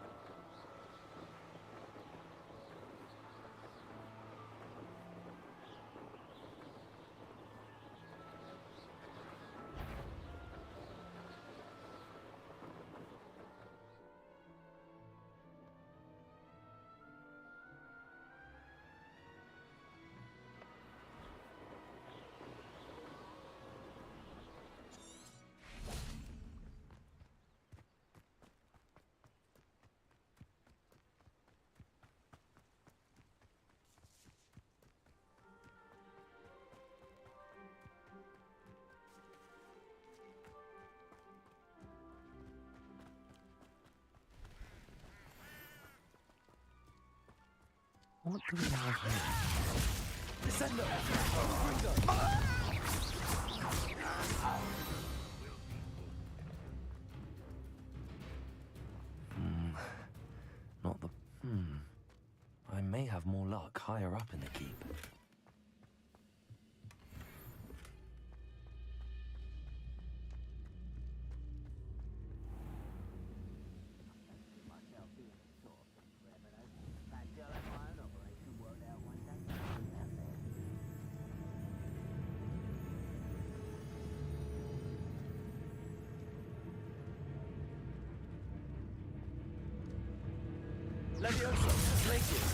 What do we have here? Descendo! Not the... I may have more luck higher up in the keep. Levioso! Glacius!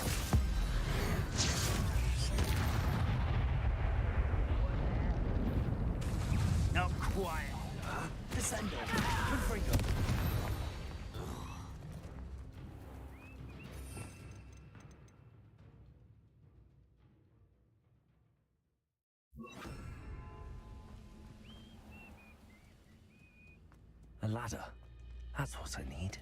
Now quiet! Descendo! Confringo! A ladder. That's what I need.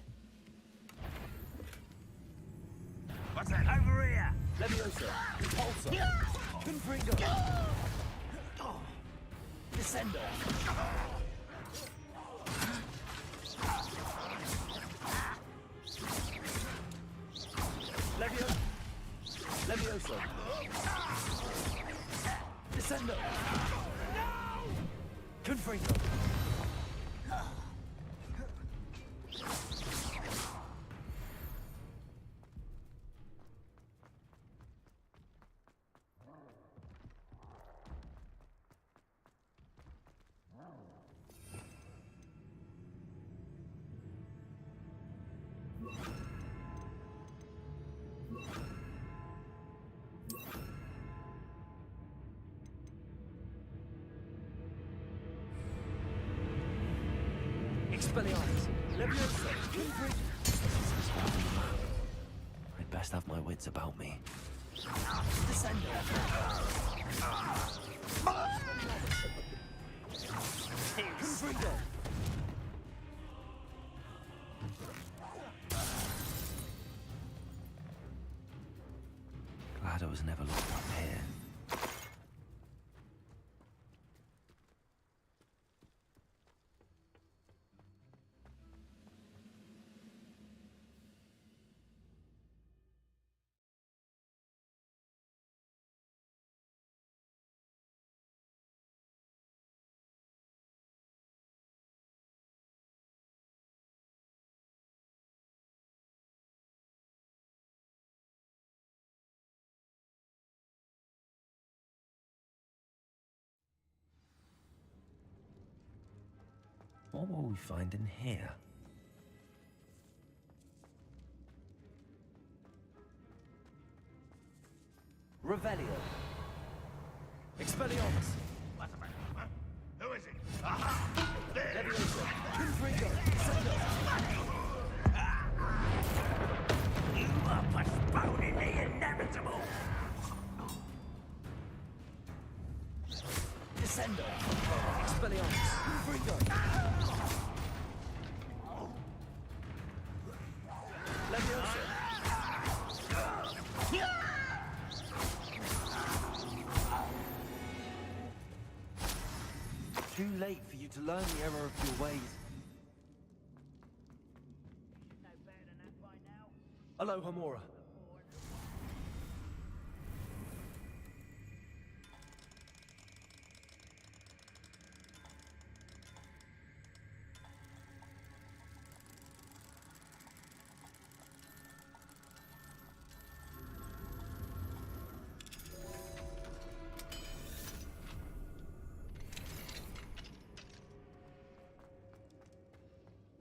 What's that? Over here! Levioso! Repulsor! Confringo! Descendo! Levioso! Descendo! Confringo! Expelliarmus! Levioso! Confringo! I'd best have my wits about me. Descendo! Confringo! Glad I was never locked up here. What will we find in here? Revelio! Expelliarmus! What's the matter? Huh? Who is it? Aha! There! Levioso! Confringo! Descendo! You are postponing the inevitable! Descendo! Expelliarmus! Confringo! Levioso! Too late for you to learn the error of your ways. Hello, Hamura.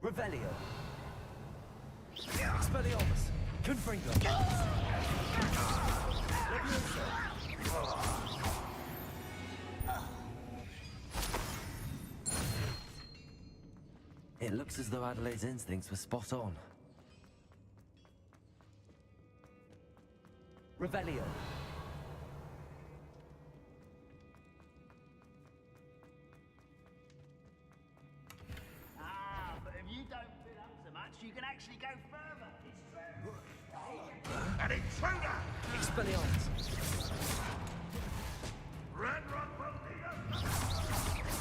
Revelio. Expelliarmus. Confringo. Levioso. It looks as though Adelaide's instincts were spot on. Revelio. But if you don't fill up so much, you can actually go further. It's true. An intruder! Expelliarmus. Red Rock Baldino!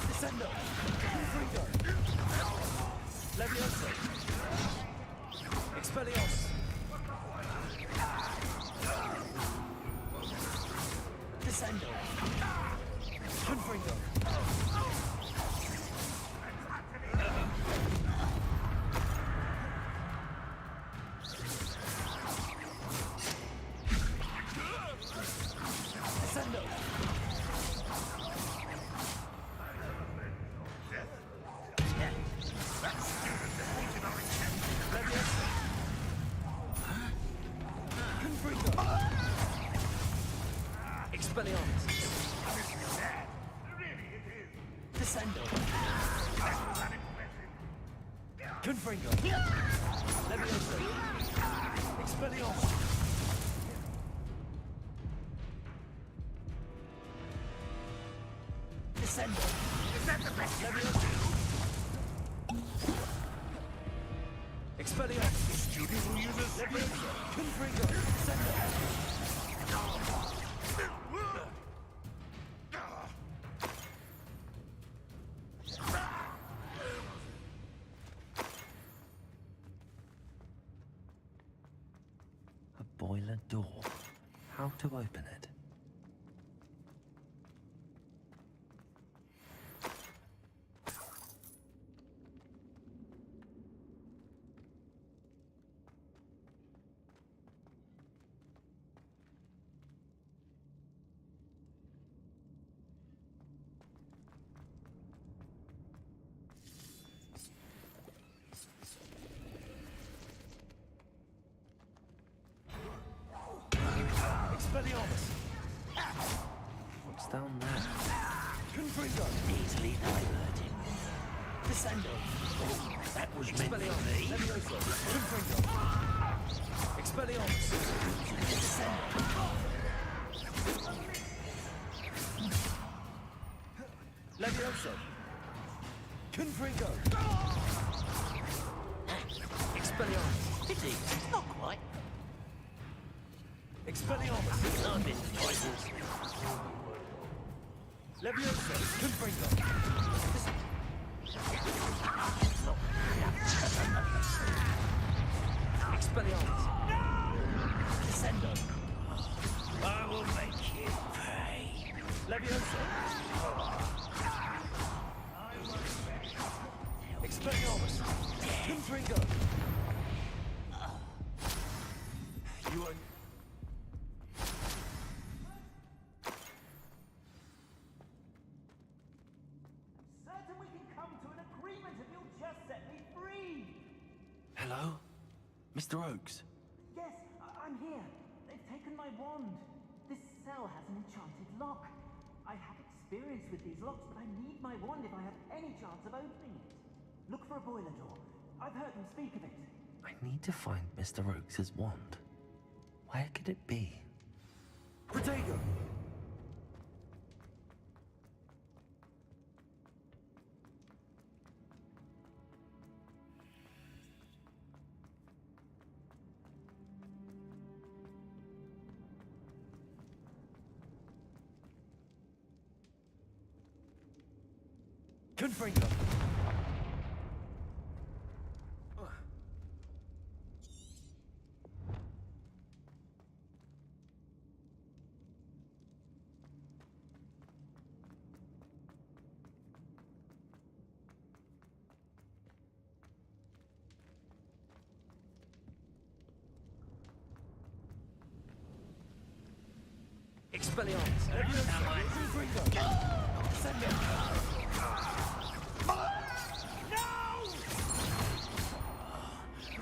Descendo. Confringo. Levioso. Expelliarmus. Descendo. Confringo. Descendo. Levioso. Confringo. Expelliarmus. Descendo. Confringo. Levioso. Expelliarmus. Descendo. Is that the best? Levioso. Expelliarmus. Student will use a Levioso. Confringo. Descendo. A boiler door. How to open it? Expelliarmus! What's down there? Confringo! Easily diverted. Descendo! That was meant for me. Levioso! Confringo! Expelliarmus! Descendo! Levioso! Confringo! Expelliarmus! Pity, not quite. Expelliarmus! I've been poisoned. Levioso! Confringo! Expelliarmus! Descendo! I will make you pay. Levioso! Expelliarmus! Confringo! You are... Certain we can come to an agreement if you'll just set me free! Hello? Mr. Oakes? Yes, I'm here. They've taken my wand. This cell has an enchanted lock. I have experience with these locks, but I need my wand if I have any chance of opening it. Look for a boiler door. I've heard them speak of it. I need to find Mr. Oakes' wand. Where could it be? Protego! Confringo! Expelliarmus! Confringo! Send it!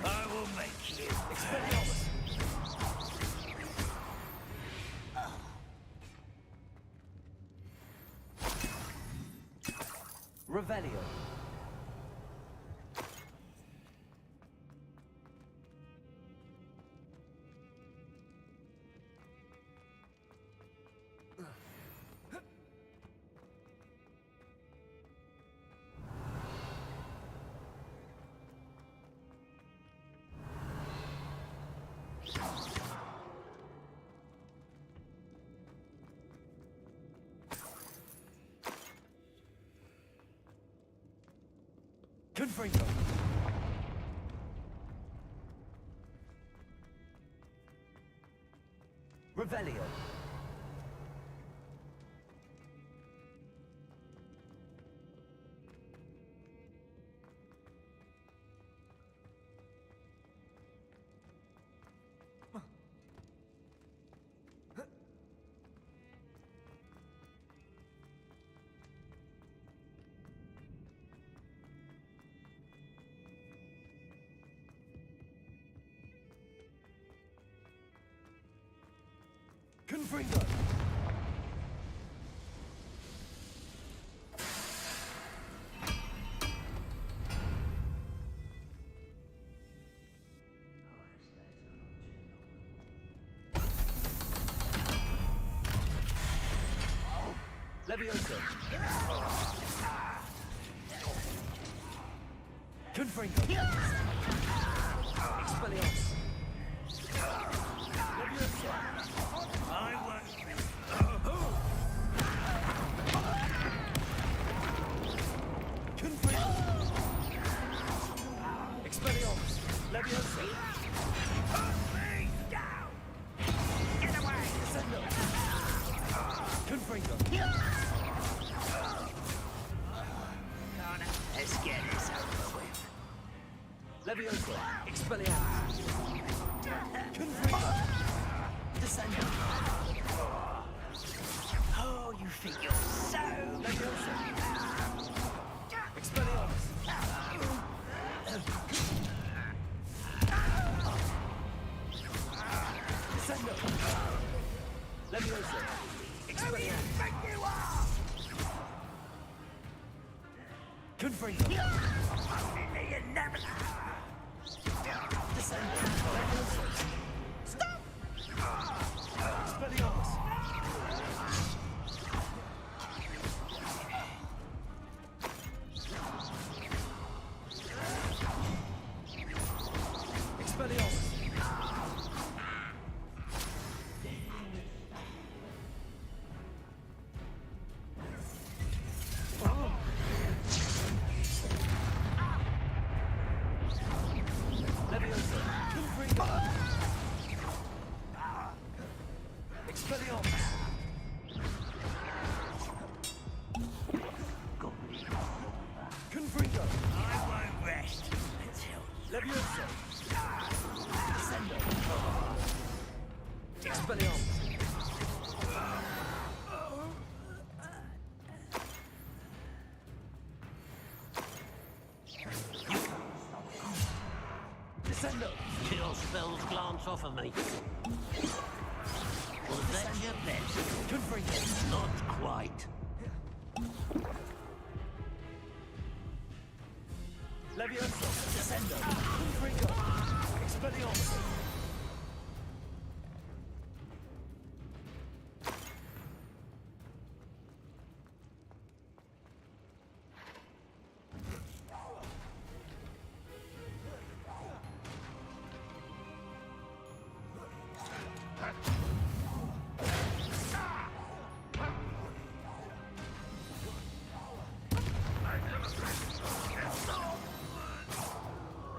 I will make you. Expelliarmus! Revelio. Confringo. Revelio. Confringo! Levioso! Confringo! Expelliarmus! Levioso! I won't. Confringo! Expelliarmus! Levioso! Put me down! Get away! Leviosa! Confringo! Stop! Expelliarmus! Expelliarmus! Leviosa! Confringo! Expelliarmus! Confringo! I won't rest until Leviosa! Descendo! Expelliarmus! Descendo! Your spells glance off of me. Was that your best? Confringo! Not quite. Leviosa! Descendo! Confringo! Expelliarmus!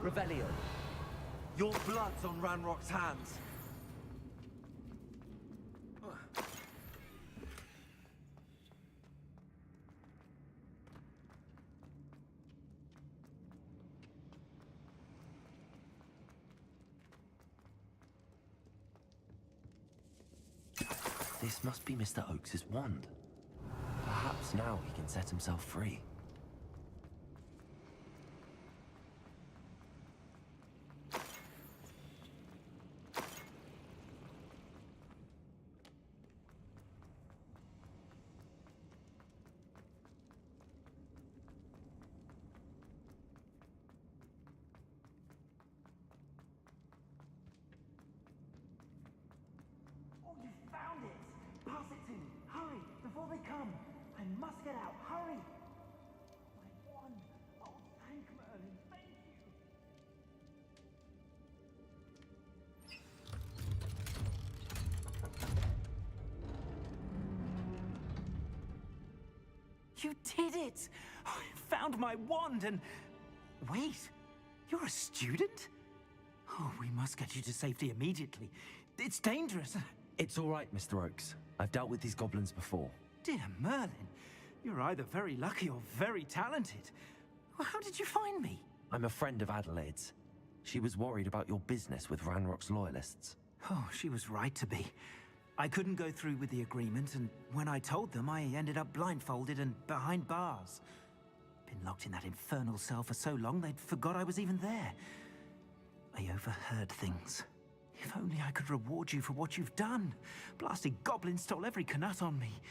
Revelio. Your blood's on Ranrock's hands. This must be Mr. Oakes's wand. Perhaps now he can set himself free. Oh, you found it! Pass it to me! Hurry! Before they come! I must get out! Hurry! My wand! Oh, thank Merlin! Thank you! You did it! I found my wand and... Wait! You're a student? Oh, we must get you to safety immediately. It's dangerous. It's all right, Mr. Oakes. I've dealt with these goblins before. Dear Merlin, you're either very lucky or very talented. Well, how did you find me? I'm a friend of Adelaide's. She was worried about your business with Ranrock's loyalists. Oh, she was right to be. I couldn't go through with the agreement, and when I told them, I ended up blindfolded and behind bars. Been locked in that infernal cell for so long, they'd forgot I was even there. I overheard things. If only I could reward you for what you've done. Blasted goblin stole every Knut on me.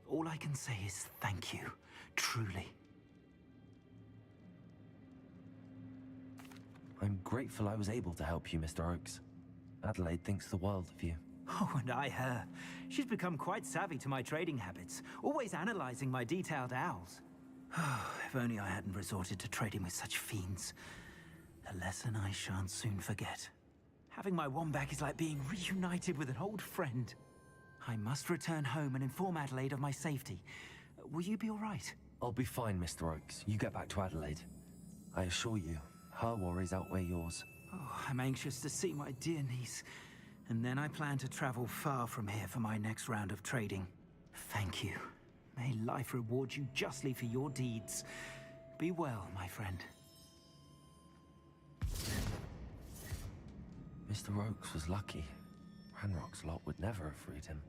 All I can say is thank you, truly. I'm grateful I was able to help you, Mr. Oakes. Adelaide thinks the world of you. Oh, and I her. She's become quite savvy to my trading habits, always analyzing my detailed owls. Oh, if only I hadn't resorted to trading with such fiends. A lesson I shan't soon forget. Having my wand back is like being reunited with an old friend. I must return home and inform Adelaide of my safety. Will you be all right? I'll be fine, Mr. Oakes. You get back to Adelaide. I assure you, her worries outweigh yours. Oh, I'm anxious to see my dear niece. And then I plan to travel far from here for my next round of trading. Thank you. May life reward you justly for your deeds. Be well, my friend. Mr. Oakes was lucky. Ranrock's lot would never have freed him.